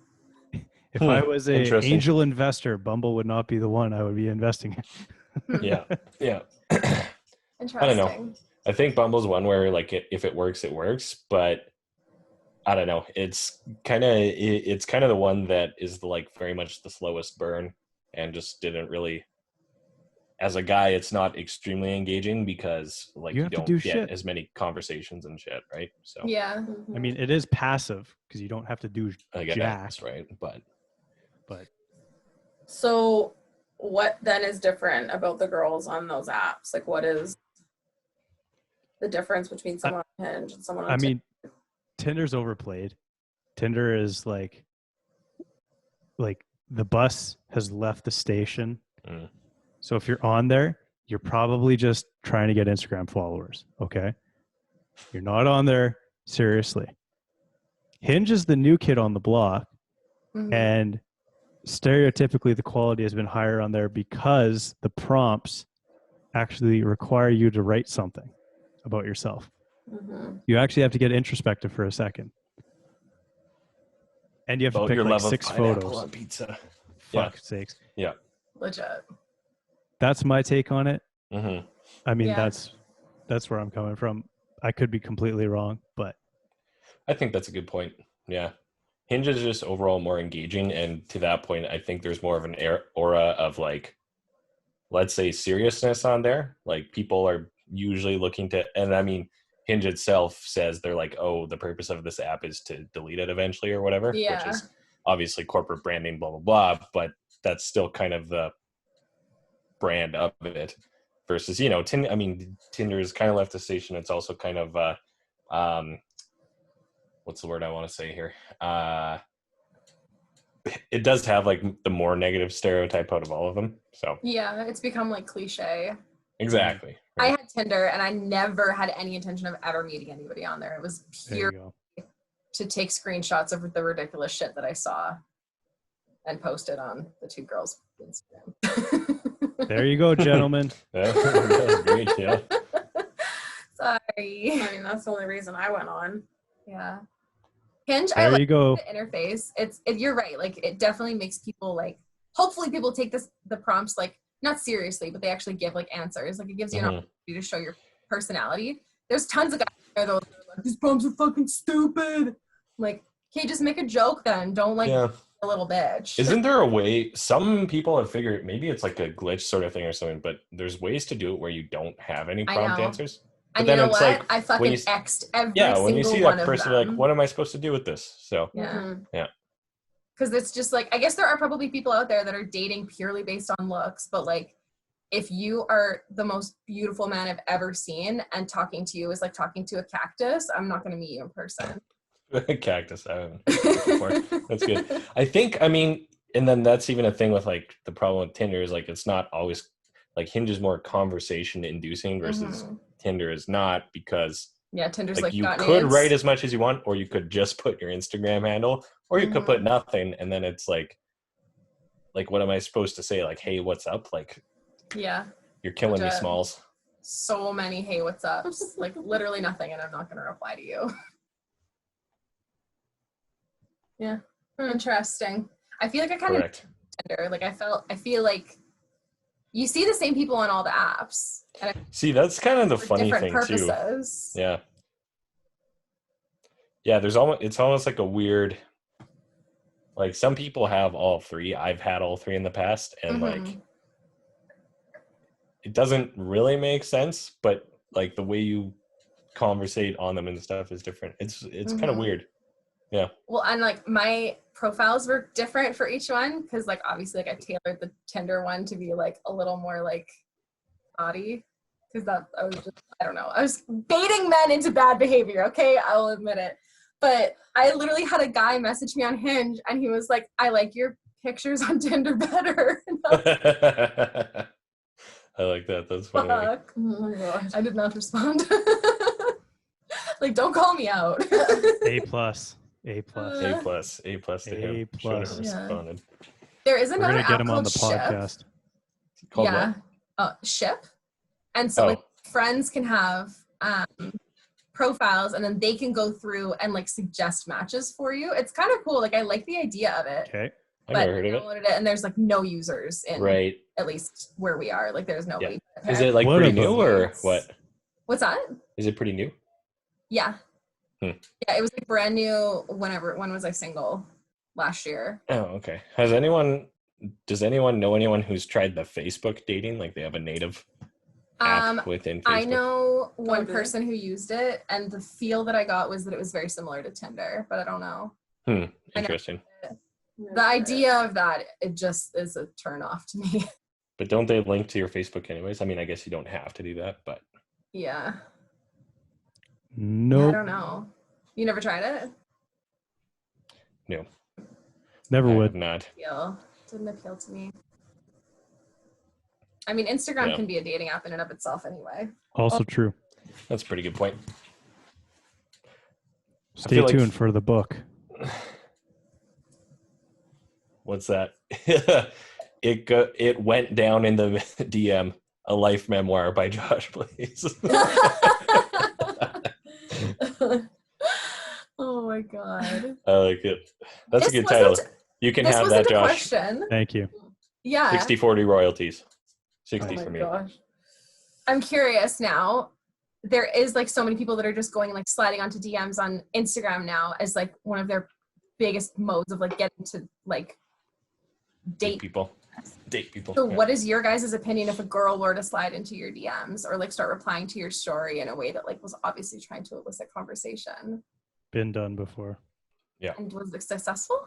Speaker 4: if I was a
Speaker 2: Interesting.
Speaker 4: angel investor, Bumble would not be the one I would be investing in.
Speaker 2: Yeah. Yeah.
Speaker 3: Interesting.
Speaker 2: I don't know. I think Bumble's one where like if it works, it works, but I don't know. It's kind of the one that is like very much the slowest burn and just didn't really. As a guy, it's not extremely engaging because like
Speaker 4: You
Speaker 2: you
Speaker 4: have to
Speaker 2: don't
Speaker 4: do
Speaker 2: get
Speaker 4: shit.
Speaker 2: as many conversations and shit, right? So
Speaker 3: Yeah.
Speaker 4: I mean, it is passive because you don't have to do
Speaker 2: I guess
Speaker 4: jack.
Speaker 2: right, but
Speaker 1: So what then is different about the girls on those apps? Like what is the difference between someone on Hinge and someone on
Speaker 4: I
Speaker 1: Tinder?
Speaker 4: mean, Tinder's overplayed. Tinder is like the bus has left the station.
Speaker 2: Mm.
Speaker 4: So if you're on there, you're probably just trying to get Instagram followers. Okay. You're not on there seriously. Hinge is the new kid on the block,
Speaker 3: Mhm.
Speaker 4: and stereotypically the quality has been higher on there because the prompts actually require you to write something about yourself.
Speaker 1: Mhm.
Speaker 4: You actually have to get introspective for a second. And you have to
Speaker 2: about
Speaker 4: pick
Speaker 2: your
Speaker 4: like
Speaker 2: love of
Speaker 4: 6
Speaker 2: pineapple
Speaker 4: photos.
Speaker 2: on pizza.
Speaker 4: Fuck sakes.
Speaker 2: Yeah.
Speaker 3: Legit.
Speaker 4: That's my take on it.
Speaker 2: Mm-hmm.
Speaker 4: I mean,
Speaker 3: Yeah.
Speaker 4: that's where I'm coming from. I could be completely wrong, but
Speaker 2: I think that's a good point. Yeah. Hinge is just overall more engaging. And to that point, I think there's more of an aura of like, let's say seriousness on there. Like people are usually looking to, and I mean, Hinge itself says they're like, oh, the purpose of this app is to delete it eventually or whatever,
Speaker 3: Yeah.
Speaker 2: which is obviously corporate branding, blah, blah, blah. But that's still kind of the brand of it versus, you know, Tinder is kind of left the station. It's also kind of, what's the word I want to say here? It does have like the more negative stereotype out of all of them. So
Speaker 3: Yeah, it's become like cliche.
Speaker 2: exactly.
Speaker 3: I had Tinder and I never had any intention of ever meeting anybody on there. It was
Speaker 4: there you
Speaker 3: pure
Speaker 4: go.
Speaker 3: to take screenshots of the ridiculous shit that I saw and post it on the two girls' Instagram.
Speaker 4: There you go, gentlemen.
Speaker 2: That was great, yeah.
Speaker 3: Sorry.
Speaker 1: I mean, that's the only reason I went on.
Speaker 3: Yeah. Hinge, I
Speaker 4: There
Speaker 3: like
Speaker 4: you go.
Speaker 3: the interface. You're right. Like it definitely makes people like, hopefully people take the prompts like not seriously, but they actually give like answers. Like it gives you an
Speaker 2: Mhm.
Speaker 3: opportunity to show your personality. There's tons of guys there that are like, these prompts are fucking stupid. Like, okay, just make a joke then. Don't like
Speaker 2: Yeah.
Speaker 3: a little bitch.
Speaker 2: Isn't there a way, some people have figured, maybe it's like a glitch sort of thing or something, but there's ways to do it where you don't have any
Speaker 3: I
Speaker 2: prompt
Speaker 3: know.
Speaker 2: answers?
Speaker 3: And
Speaker 2: But
Speaker 3: you
Speaker 2: then
Speaker 3: know
Speaker 2: it's
Speaker 3: what?
Speaker 2: like,
Speaker 3: I
Speaker 2: when
Speaker 3: fucking
Speaker 2: you
Speaker 3: X'd every
Speaker 2: yeah,
Speaker 3: single
Speaker 2: when you see
Speaker 3: one
Speaker 2: that
Speaker 3: of
Speaker 2: person,
Speaker 3: them.
Speaker 2: you're like, what am I supposed to do with this? So
Speaker 3: Yeah.
Speaker 1: Mhm.
Speaker 2: Yeah.
Speaker 3: Because it's just like, I guess there are probably people out there that are dating purely based on looks, but like, if you are the most beautiful man I've ever seen and talking to you is like talking to a cactus, I'm not going to meet you in person.
Speaker 2: Cactus. I haven't heard that before. That's good. I think, I mean, and then that's even a thing with like the problem with Tinder is like it's not always like Hinge is more conversation inducing versus Tinder is not, because
Speaker 3: yeah, Tinder's like
Speaker 2: you
Speaker 3: got
Speaker 2: could
Speaker 3: nudes.
Speaker 2: write as much as you want, or you could just put your Instagram handle, or you could put nothing, and then it's like what am I supposed to say? Like, hey, what's up? Like,
Speaker 3: yeah,
Speaker 2: you're killing me, Smalls.
Speaker 3: So many hey, what's ups, like literally nothing, and I'm not going to reply to you. Yeah, interesting. I feel like I kind of Tinder. Like I feel like you see the same people on all the apps. And
Speaker 2: see, that's kind of the funny thing
Speaker 3: purposes.
Speaker 2: too. Yeah. Yeah, it's almost like a weird, like some people have all three. I've had all three in the past, and like it doesn't really make sense, but like the way you conversate on them and stuff is different. It's kind of weird. Yeah.
Speaker 3: Well, and like my profiles were different for each one because like obviously like I tailored the Tinder one to be like a little more like naughty because I don't know, I was baiting men into bad behavior. Okay, I'll admit it. But I literally had a guy message me on Hinge and he was like, I like your pictures on Tinder better.
Speaker 2: I like that. That's funny.
Speaker 3: Oh my gosh. I did not respond. Like, don't call me out.
Speaker 4: A plus. A plus.
Speaker 2: A plus. A plus to him. Should have responded.
Speaker 3: There is another
Speaker 4: We're gonna get him on the
Speaker 3: Ship.
Speaker 4: podcast.
Speaker 3: Yeah. Ship. And so like friends can have profiles and then they can go through and like suggest matches for you. It's kind of cool. Like I like the idea of it.
Speaker 2: Okay. I've never heard of it.
Speaker 3: And there's like no users in at least where we are. Like there's nobody.
Speaker 2: Yeah. Is it like pretty new or what?
Speaker 3: What's that?
Speaker 2: Is it pretty new?
Speaker 3: Yeah. Yeah, it was like brand new when was I single? Last year.
Speaker 2: Oh, okay. Does anyone know anyone who's tried the Facebook dating? Like they have a native app within Facebook?
Speaker 3: I know one person who used it, and the feel that I got was that it was very similar to Tinder, but I don't know.
Speaker 2: Interesting.
Speaker 3: The idea of that, it just is a turn off to me.
Speaker 2: But don't they link to your Facebook anyways? I mean, I guess you don't have to do that, but
Speaker 3: yeah.
Speaker 4: Nope.
Speaker 3: I don't know. You never tried it?
Speaker 2: No.
Speaker 4: Never would.
Speaker 2: Not.
Speaker 3: Didn't appeal to me. I mean, Instagram can be a dating app in and of itself anyway.
Speaker 4: Also true. That's
Speaker 2: a pretty good point.
Speaker 4: Stay tuned for the book.
Speaker 2: What's that? It went down in the DM, a life memoir by Josh Blaze.
Speaker 3: Oh my god.
Speaker 2: I like it. That's a good title. You can have that, Josh.
Speaker 3: Question.
Speaker 4: Thank you.
Speaker 3: Yeah.
Speaker 2: 60-40 royalties. 60 for me.
Speaker 3: Gosh. I'm curious now. There is like so many people that are just going like sliding onto DMs on Instagram now as like one of their biggest modes of like getting to like date
Speaker 2: people.
Speaker 3: So what is your guys' opinion if a girl were to slide into your DMs or like start replying to your story in a way that like was obviously trying to elicit conversation?
Speaker 4: Been done before.
Speaker 2: Yeah.
Speaker 3: And was it successful?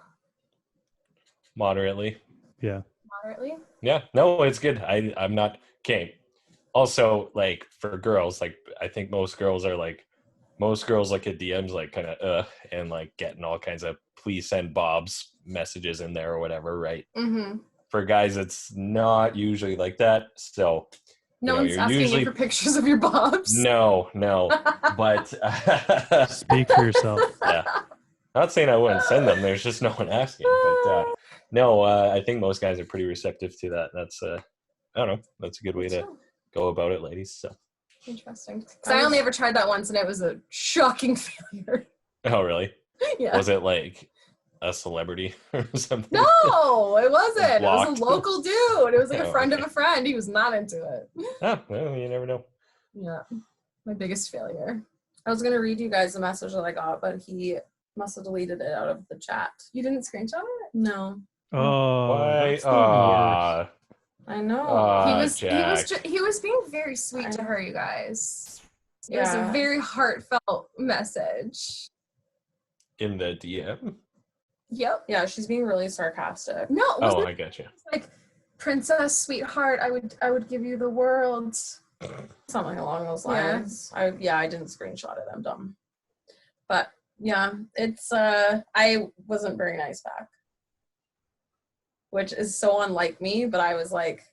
Speaker 2: Moderately.
Speaker 4: Yeah.
Speaker 3: Moderately?
Speaker 2: Yeah. No, it's good. I'm not okay. Also, like for girls, like I think most girls look at DMs like kind of and like getting all kinds of please send Bob's messages in there or whatever, right?
Speaker 3: Mm-hmm.
Speaker 2: For guys, it's not usually like that. So
Speaker 3: no one's asking you for pictures of your Bobs.
Speaker 2: No. But
Speaker 4: speak for yourself.
Speaker 2: Yeah. Not saying I wouldn't send them. There's just no one asking. But no, I think most guys are pretty receptive to that. That's I don't know. That's a good way to go about it, ladies. So
Speaker 3: interesting. Because I only ever tried that once, and it was a shocking failure.
Speaker 2: Oh, really?
Speaker 3: Yeah.
Speaker 2: Was it like a celebrity or something?
Speaker 3: No, it wasn't. It was a local dude. It was like a friend of a friend. He was not into it.
Speaker 2: Oh, well, you never know.
Speaker 3: Yeah. My biggest failure.
Speaker 1: I was going to read you guys the message that I got, but he must have deleted it out of the chat.
Speaker 3: You didn't screenshot it?
Speaker 1: No.
Speaker 4: Oh,
Speaker 2: why?
Speaker 1: I know.
Speaker 3: He was being very sweet to her, you guys. It was a very heartfelt message.
Speaker 2: In the DM?
Speaker 3: Yep.
Speaker 1: Yeah, she's being really sarcastic.
Speaker 3: No, it wasn't
Speaker 2: I got you.
Speaker 3: like princess, sweetheart, I would give you the world.
Speaker 1: Something along those
Speaker 3: Yeah.
Speaker 1: lines. I didn't screenshot it. I'm dumb. But yeah, it's I wasn't very nice back. Which is so unlike me, but I was like,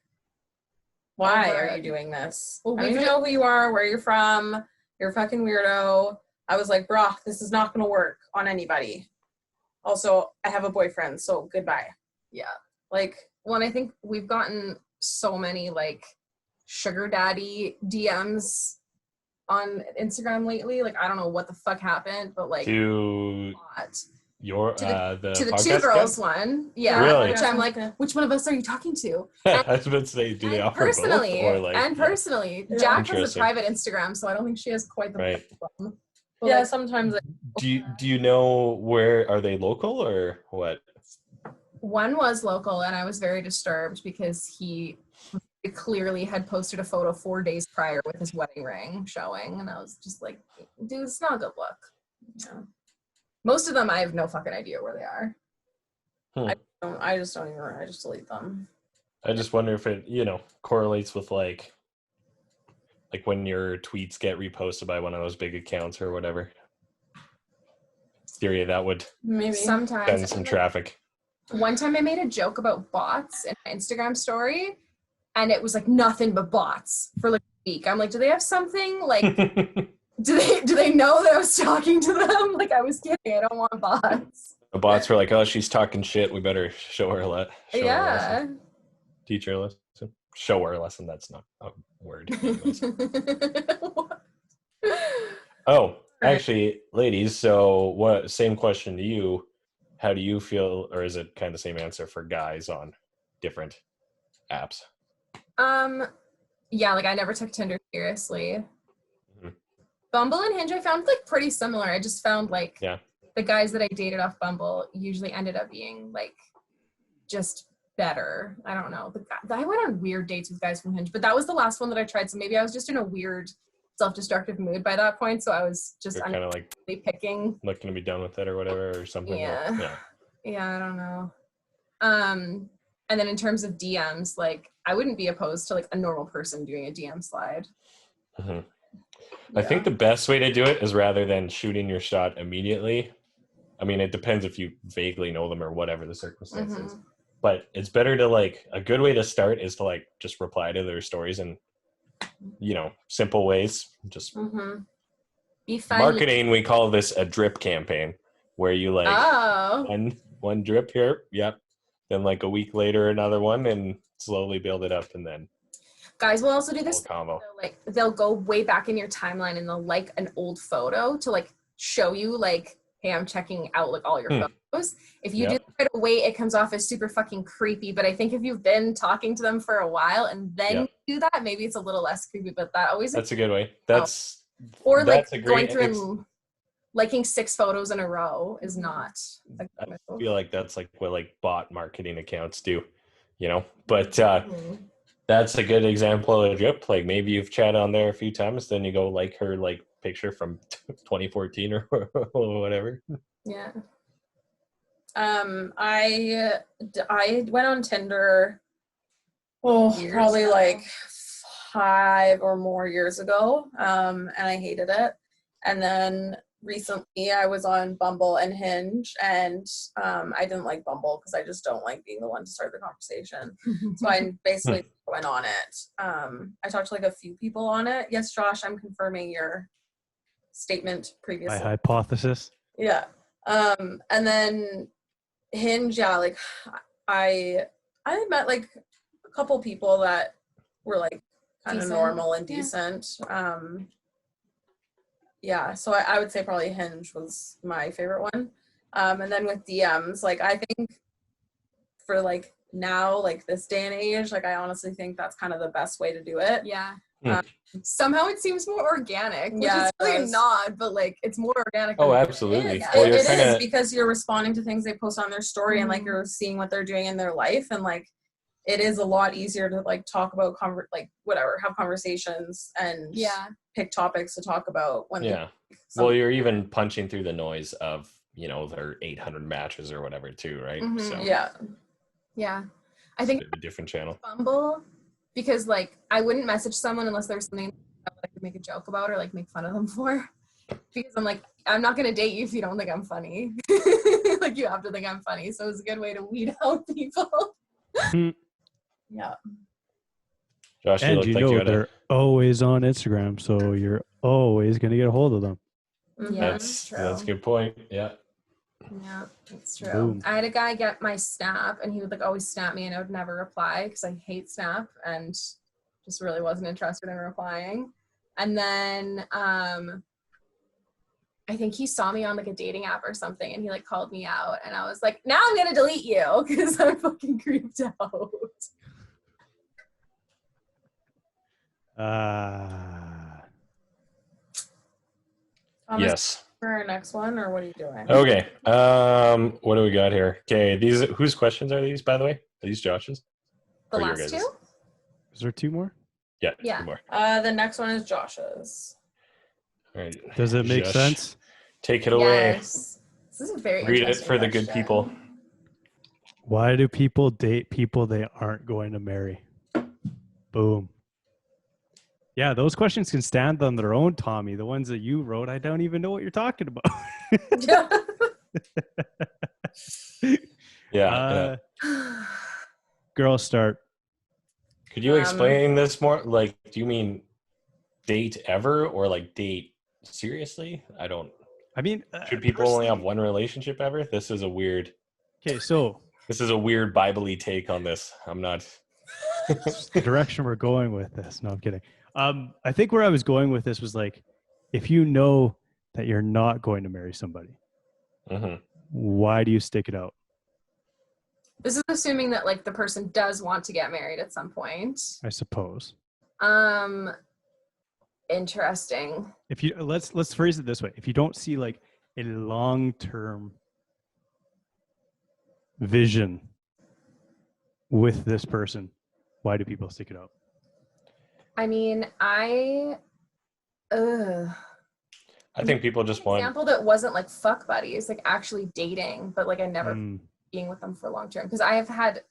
Speaker 1: why
Speaker 3: Over
Speaker 1: are
Speaker 3: it.
Speaker 1: you doing this?
Speaker 3: Well,
Speaker 1: I don't
Speaker 3: we've
Speaker 1: even know who you are, where you're from. You're a fucking weirdo. I was like, bruh, this is not gonna work on anybody. Also, I have a boyfriend, so goodbye.
Speaker 3: Yeah.
Speaker 1: Like,
Speaker 3: Well, and I think we've gotten so many like sugar daddy DMs on Instagram lately. Like, I don't know what the fuck happened, but like
Speaker 2: To
Speaker 3: what?
Speaker 2: your
Speaker 3: To the
Speaker 2: the
Speaker 3: to the
Speaker 2: podcast
Speaker 3: two girls
Speaker 2: guy?
Speaker 3: one. Yeah.
Speaker 2: Really?
Speaker 3: Which I'm like, which one of us are you talking to?
Speaker 2: I was about to say, do they
Speaker 3: And
Speaker 2: offer both
Speaker 3: personally,
Speaker 2: or like?
Speaker 3: and
Speaker 2: yeah,
Speaker 3: personally,
Speaker 1: Yeah.
Speaker 3: Jack has a
Speaker 2: Interesting.
Speaker 3: private Instagram, so I don't think she has quite the
Speaker 2: right.
Speaker 3: problem. But
Speaker 1: yeah,
Speaker 3: like,
Speaker 1: sometimes
Speaker 2: Do you know where are they local or what?
Speaker 3: one was local, and I was very disturbed because he clearly had posted a photo 4 days prior with his wedding ring showing, and I was just like, dude, it's not a good look. Yeah. Most of them, I have no fucking idea where they are.
Speaker 1: I just don't even, I just delete them.
Speaker 2: I just wonder if it, correlates with like when your tweets get reposted by one of those big accounts or whatever. Theory that would
Speaker 1: Maybe.
Speaker 3: Sometimes.
Speaker 2: send some traffic.
Speaker 3: One time I made a joke about bots in my Instagram story, and it was like nothing but bots for like a week. I'm like, do they have something? Like, do they know that I was talking to them? Like, I was kidding. I don't want bots.
Speaker 2: The bots were like, oh, she's talking shit. We better show her a lesson.
Speaker 3: Yeah.
Speaker 2: Teach her a lesson. Show her a lesson. That's not a word. Oh, actually, ladies, so same question to you. How do you feel, or is it kind of the same answer for guys on different apps?
Speaker 3: Yeah, like I never took Tinder seriously.
Speaker 2: Mhm.
Speaker 3: Bumble and Hinge I found like pretty similar. I just found like
Speaker 2: Yeah.
Speaker 3: the guys that I dated off Bumble usually ended up being like just better. I don't know. I went on weird dates with guys from Hinge, but that was the last one that I tried. So maybe I was just in a weird self-destructive mood by that point. So I was just
Speaker 2: You're kind of like
Speaker 3: picking.
Speaker 2: looking to be done with it or whatever or something.
Speaker 3: Yeah. Yeah, I don't know. And then in terms of DMs, like I wouldn't be opposed to like a normal person doing a DM slide.
Speaker 2: Mm-hmm. I think the best way to do it is rather than shooting your shot immediately. I mean, it depends if you vaguely know them or whatever the circumstances.
Speaker 3: Mm-hmm.
Speaker 2: But it's better to like, a good way to start is to like just reply to their stories in, simple ways. Just
Speaker 3: Be funny.
Speaker 2: marketing, we call this a drip campaign, where you like one drip here, yep. Then like a week later, another one, and slowly build it up, and then
Speaker 3: guys will also do this
Speaker 2: combo.
Speaker 3: They'll go way back in your timeline and they'll like an old photo to like show you like, hey, I'm checking out like all your photos. If you do it right away, it comes off as super fucking creepy. But I think if you've been talking to them for a while and then do that, maybe it's a little less creepy. But that's a good way. That's like going through and liking 6 photos in a row is not.
Speaker 2: I feel like that's like what like bot marketing accounts do, But that's a good example of a drip. Like maybe you've chatted on there a few times, then you go like her like picture from 2014 or whatever.
Speaker 3: Yeah.
Speaker 1: I went on Tinder probably ago. Like 5 or more years ago, and I hated it. And then recently I was on Bumble and Hinge, and I didn't like Bumble because I just don't like being the one to start the conversation. So I basically went on it. I talked to like a few people on it. Yes, Josh, I'm confirming your statement previously.
Speaker 4: My hypothesis.
Speaker 1: Yeah. And then Hinge, like I met like a couple people that were like kind of normal and decent. Yeah, so I would say probably Hinge was my favorite one. And then with DMs, like I think for like now, like this day and age, like I honestly think that's kind of the best way to do it.
Speaker 3: Yeah. Somehow it seems more organic, which is really not, but like it's more organic.
Speaker 2: Oh, absolutely.
Speaker 1: It is because you're responding to things they post on their story and like you're seeing what they're doing in their life, and like it is a lot easier to like talk about have conversations and pick topics to talk about when
Speaker 2: well, you're even punching through the noise of their 800 matches or whatever too, right?
Speaker 3: Mhm.
Speaker 2: So
Speaker 3: Yeah. I
Speaker 2: it's
Speaker 3: think
Speaker 2: a bit of a different channel.
Speaker 3: Bumble, because like I wouldn't message someone unless there was something that I could make a joke about or like make fun of them for. Because I'm like, I'm not gonna date you if you don't think I'm funny. Like you have to think I'm funny. So it's a good way to weed out people. Yeah.
Speaker 2: Josh, you
Speaker 4: And
Speaker 2: look
Speaker 4: you
Speaker 2: like
Speaker 4: know
Speaker 2: you had a.
Speaker 4: they're always on Instagram, so you're always going to get a hold of them.
Speaker 3: Yeah,
Speaker 2: That's
Speaker 3: true.
Speaker 2: a good point. Yeah.
Speaker 3: Yeah, that's true.
Speaker 4: Boom.
Speaker 3: I had a guy get my Snap, and he would like always snap me, and I would never reply because I hate Snap, and just really wasn't interested in replying. And then I think he saw me on like a dating app or something, and he like called me out, and I was like, now I'm gonna delete you because I'm fucking creeped out.
Speaker 1: Thomas,
Speaker 2: Yes.
Speaker 1: for our next one, or what are you doing?
Speaker 2: Okay. What do we got here? Okay. These whose questions are these, by the way? Are these Josh's?
Speaker 3: The
Speaker 2: Or your
Speaker 3: last
Speaker 2: guys's?
Speaker 3: two?
Speaker 4: Is there two more?
Speaker 2: Yeah.
Speaker 3: Yeah.
Speaker 2: Two more.
Speaker 1: The next one is Josh's.
Speaker 2: All right.
Speaker 4: Does it make
Speaker 2: Josh,
Speaker 4: sense?
Speaker 2: Take it away.
Speaker 3: Yes. This is a very
Speaker 2: Read it
Speaker 3: interesting
Speaker 2: for the good
Speaker 3: question.
Speaker 2: people.
Speaker 4: Why do people date people they aren't going to marry? Boom. Yeah, those questions can stand on their own, Tommy. The ones that you wrote, I don't even know what you're talking about.
Speaker 2: Yeah.
Speaker 4: Girl, start.
Speaker 2: Could you explain this more? Like, do you mean date ever or like date seriously? I don't.
Speaker 4: I mean,
Speaker 2: Should people only have one relationship ever? This is a weird Bible-y take on this. I'm not.
Speaker 4: It's the direction we're going with this. No, I'm kidding. I think where I was going with this was like, if you know that you're not going to marry somebody, why do you stick it out?
Speaker 3: This is assuming that like the person does want to get married at some point.
Speaker 4: I suppose.
Speaker 3: Interesting.
Speaker 4: If you let's phrase it this way: if you don't see like a long-term vision with this person, why do people stick it out?
Speaker 3: I mean, I
Speaker 2: think people just want.
Speaker 3: Example that wasn't like fuck buddies, like actually dating, but like I never being with them for long term, because I have had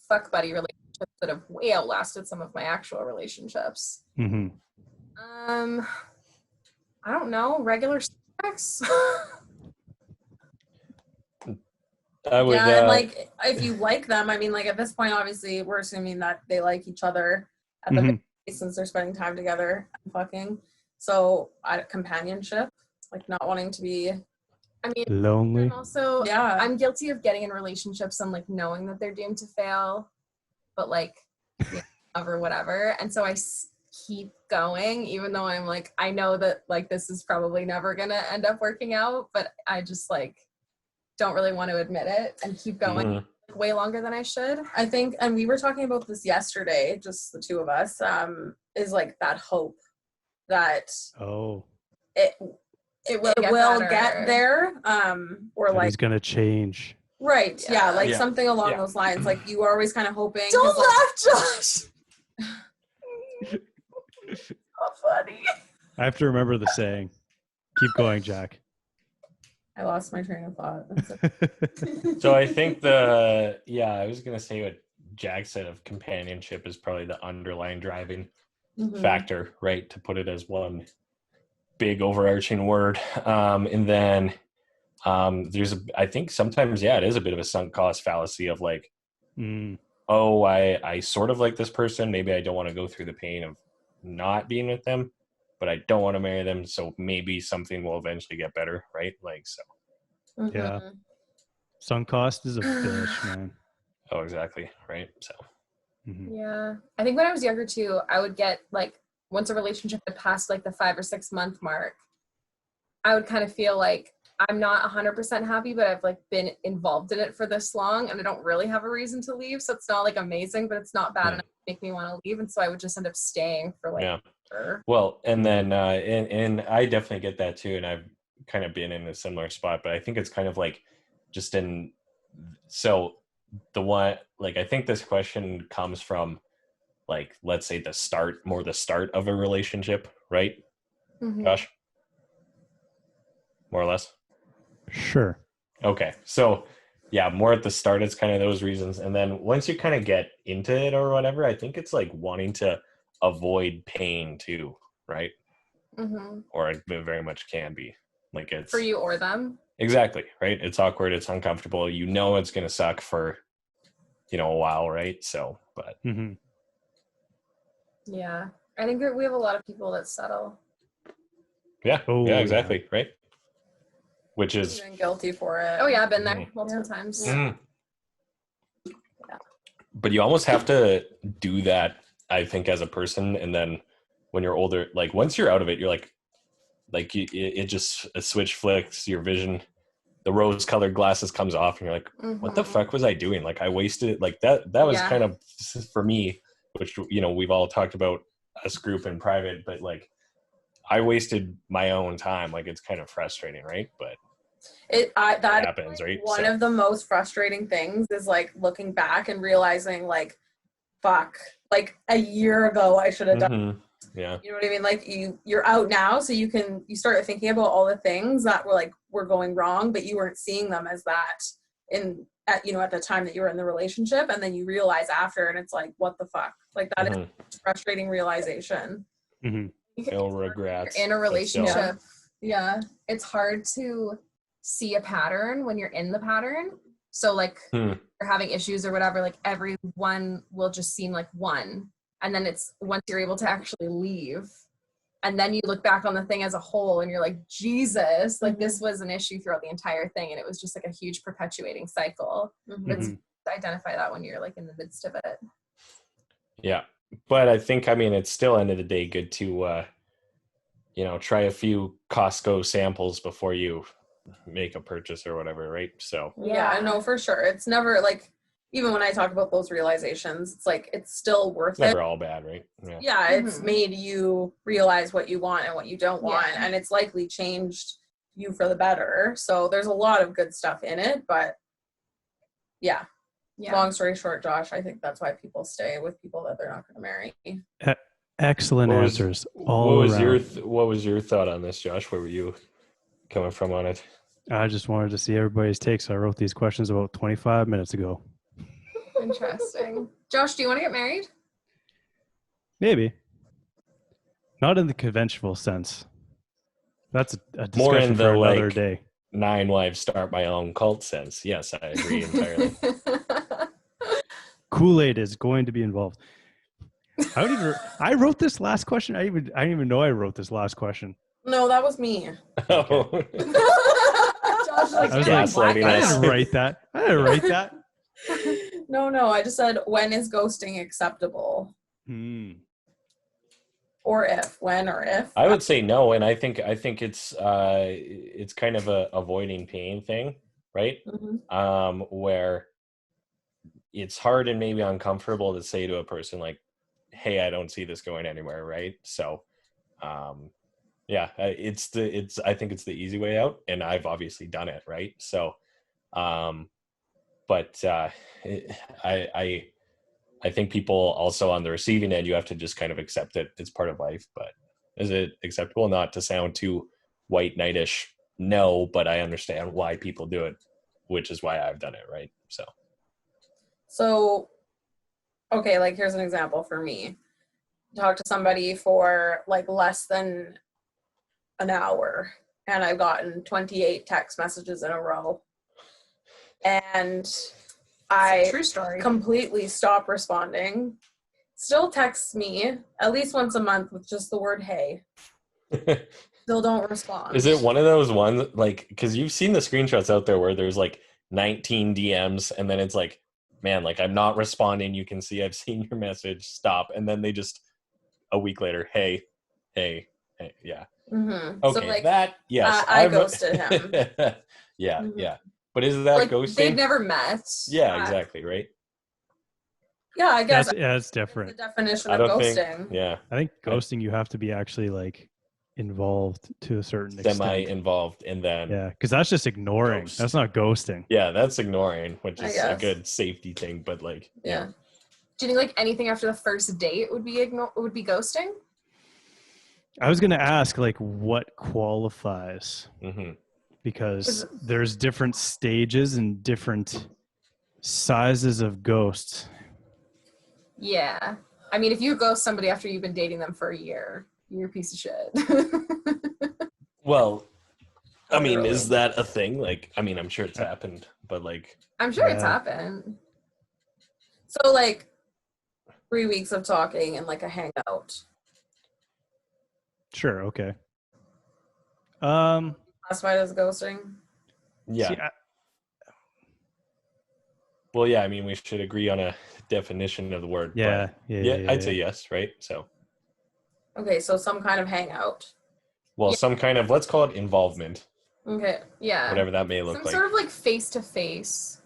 Speaker 3: fuck buddy relationships that have way outlasted some of my actual relationships. I don't know, regular sex.
Speaker 2: I would,
Speaker 1: and like if you like them, I mean, like at this point, obviously, we're assuming that they like each other at the very least, since they're spending time together and fucking. So, companionship, like not wanting to be. I mean,
Speaker 4: lonely.
Speaker 3: And also,
Speaker 1: yeah,
Speaker 3: I'm guilty of getting in relationships and like knowing that they're doomed to fail, but like, or whatever. And so I keep going, even though I'm like, I know that like this is probably never gonna end up working out, but I just like don't really want to admit it and keep going like, way longer than I should.
Speaker 1: I think, and we were talking about this yesterday, just the two of us, is like that hope that it will get there, or
Speaker 4: that
Speaker 1: like
Speaker 4: he's gonna change.
Speaker 1: Right. Yeah. Something along those lines. Like you were always kind of hoping.
Speaker 3: Don't laugh, Josh.
Speaker 1: So funny.
Speaker 4: I have to remember the saying. Keep going, Jack.
Speaker 1: I lost my train of thought.
Speaker 2: So I think I was going to say what Jack said of companionship is probably the underlying driving factor, right? To put it as one big overarching word. And then I think sometimes, it is a bit of a sunk cost fallacy of like, I sort of like this person. Maybe I don't want to go through the pain of not being with them, but I don't want to marry them. So maybe something will eventually get better, right? Like, so.
Speaker 4: Yeah. Sunk cost is a bitch, man.
Speaker 2: Oh, exactly. Right. So.
Speaker 3: Yeah. I think when I was younger too, I would get like, once a relationship had passed like the 5 or 6 month mark, I would kind of feel like I'm not 100% happy, but I've like been involved in it for this long and I don't really have a reason to leave. So it's not like amazing, but it's not bad enough to make me want to leave. And so I would just end up staying for like,
Speaker 2: Well, and then, and I definitely get that too. And I've kind of been in a similar spot, but I think it's kind of like just so the one, like, I think this question comes from like, let's say the start of a relationship, right? Josh? More or less.
Speaker 4: Sure.
Speaker 2: Okay. So yeah, more at the start, it's kind of those reasons. And then once you kind of get into it or whatever, I think it's like wanting to avoid pain too, right?
Speaker 1: Mm-hmm.
Speaker 2: Or it very much can be. Like it's
Speaker 1: For you or them.
Speaker 2: exactly, right? It's awkward, it's uncomfortable. You know it's gonna suck for, a while, right? So, but
Speaker 4: Mm-hmm.
Speaker 1: Yeah. I think that we have a lot of people that settle.
Speaker 2: yeah,
Speaker 4: Oh,
Speaker 2: yeah,
Speaker 4: yeah.
Speaker 2: exactly, right? Which is
Speaker 1: Feeling guilty for it.
Speaker 3: Oh yeah, I've been there
Speaker 2: Mhm.
Speaker 3: multiple times.
Speaker 2: Mhm. But you almost have to do that, I think, as a person, and then when you're older, like once you're out of it, you're like it just a switch flicks, your vision, the rose-colored glasses comes off, and you're like, what the
Speaker 1: Mhm.
Speaker 2: fuck was I doing? Like I wasted it. Like that was
Speaker 3: Yeah.
Speaker 2: kind of for me, which we've all talked about us group in private, but like I wasted my own time. Like it's kind of frustrating, right? But
Speaker 1: That
Speaker 2: happens, right?
Speaker 1: one
Speaker 2: So
Speaker 1: of the most frustrating things is like looking back and realizing like, fuck, like a year ago I should have done.
Speaker 2: mhm. Yeah.
Speaker 1: You know what I mean? Like you're out now, so you start thinking about all the things that were going wrong, but you weren't seeing them as that at the time that you were in the relationship, and then you realize after, and it's like, what the fuck? Like that is
Speaker 2: Mhm.
Speaker 1: a frustrating realization.
Speaker 4: Mm-hmm.
Speaker 2: No regrets.
Speaker 3: In a
Speaker 2: but still.
Speaker 3: relationship, yeah, it's hard to see a pattern when you're in the pattern. So like you're having issues or whatever, like everyone will just seem like one. And then it's once you're able to actually leave, and then you look back on the thing as a whole and you're like, Jesus, like this was an issue throughout the entire thing. And it was just like a huge perpetuating cycle. But it's to identify that when you're like in the midst of it.
Speaker 2: Yeah. But I think, it's still end of the day good to, try a few Costco samples before you make a purchase or whatever, right? So
Speaker 1: Yeah, I know for sure. It's never like, even when I talk about those realizations, it's like, it's still worth
Speaker 2: it's never
Speaker 1: it.
Speaker 2: all bad, right? Yeah.
Speaker 1: Yeah, it's made you realize what you want and what you don't want, and it's likely changed you for the better. So there's a lot of good stuff in it, but yeah. Long story short, Josh, I think that's why people stay with people that they're not going to marry.
Speaker 4: Excellent answers all
Speaker 2: what was
Speaker 4: around.
Speaker 2: what was your thought on this, Josh? Where were you coming from on it?
Speaker 4: I just wanted to see everybody's takes. So I wrote these questions about 25 minutes ago.
Speaker 3: Interesting. Josh, do you want to get married?
Speaker 4: Maybe. Not in the conventional sense. That's a
Speaker 2: More
Speaker 4: discussion
Speaker 2: in
Speaker 4: for
Speaker 2: the
Speaker 4: another
Speaker 2: like
Speaker 4: day.
Speaker 2: 9 wives start my own cult sense. Yes, I agree entirely.
Speaker 4: Kool-Aid is going to be involved. I wrote this last question. I didn't even know I wrote this last question.
Speaker 1: No, that was me.
Speaker 2: Oh.
Speaker 3: Josh, like,
Speaker 4: I was
Speaker 2: Gaslighting
Speaker 4: I
Speaker 2: us.
Speaker 4: didn't write that. I didn't write that.
Speaker 1: No, I just said, when is ghosting acceptable? Or if, when or if.
Speaker 2: I would say no, and I think it's kind of a avoiding pain thing, right? Where it's hard and maybe uncomfortable to say to a person like, hey, I don't see this going anywhere, right? So yeah, I think it's the easy way out, and I've obviously done it, right? So but I think people also on the receiving end, you have to just kind of accept it. It's part of life. But is it acceptable? Not to sound too white knightish, no, but I understand why people do it, which is why I've done it, right?
Speaker 1: So, okay, like here's an example for me. Talk to somebody for like less than an hour, and I've gotten 28 text messages in a row. And I
Speaker 3: true story.
Speaker 1: completely stop responding. Still texts me at least once a month with just the word hey. Still don't respond.
Speaker 2: Is it one of those ones, like, because you've seen the screenshots out there where there's like 19 DMs and then it's like, man, like I'm not responding. You can see I've seen your message. Stop. And then they just a week later, hey, yeah. Okay,
Speaker 1: So like
Speaker 2: that, yes.
Speaker 1: I ghosted him.
Speaker 2: Yeah. But is that
Speaker 3: like,
Speaker 2: ghosting?
Speaker 3: they've never met.
Speaker 2: Yeah, exactly, right?
Speaker 1: Yeah, I guess
Speaker 4: that's different.
Speaker 1: the definition
Speaker 2: I
Speaker 1: of
Speaker 2: don't
Speaker 1: ghosting.
Speaker 2: think, yeah.
Speaker 4: I think ghosting, you have to be actually like involved to a certain extent.
Speaker 2: Semi-involved, and then
Speaker 4: yeah, because that's just ignoring.
Speaker 2: Ghost.
Speaker 4: That's not ghosting.
Speaker 2: Yeah, that's ignoring, which is a good safety thing. But like,
Speaker 1: yeah.
Speaker 3: Do you think like anything after the first date would be ghosting?
Speaker 4: I was gonna ask like what qualifies. because there's different stages and different sizes of ghosts.
Speaker 3: Yeah. I mean, if you ghost somebody after you've been dating them for a year, you're a piece of shit.
Speaker 2: Well, I mean,
Speaker 1: Literally.
Speaker 2: is that a thing? Like, I mean, I'm sure it's happened, but like,
Speaker 3: I'm sure it's
Speaker 4: Yeah.
Speaker 3: happened.
Speaker 1: So like 3 weeks of talking and like a hangout.
Speaker 4: Sure. Okay.
Speaker 1: Classified as ghosting.
Speaker 2: yeah.
Speaker 4: See,
Speaker 2: Well, yeah, I mean, we should agree on a definition of the word.
Speaker 4: yeah.
Speaker 2: But yeah, I'd say yes, right? So,
Speaker 1: Okay, so some kind of hangout.
Speaker 2: well,
Speaker 3: Yeah.
Speaker 2: some kind of, let's call it involvement,
Speaker 1: Okay.
Speaker 3: Yeah.
Speaker 2: whatever that may look
Speaker 3: Some
Speaker 2: like.
Speaker 3: sort of like face to face.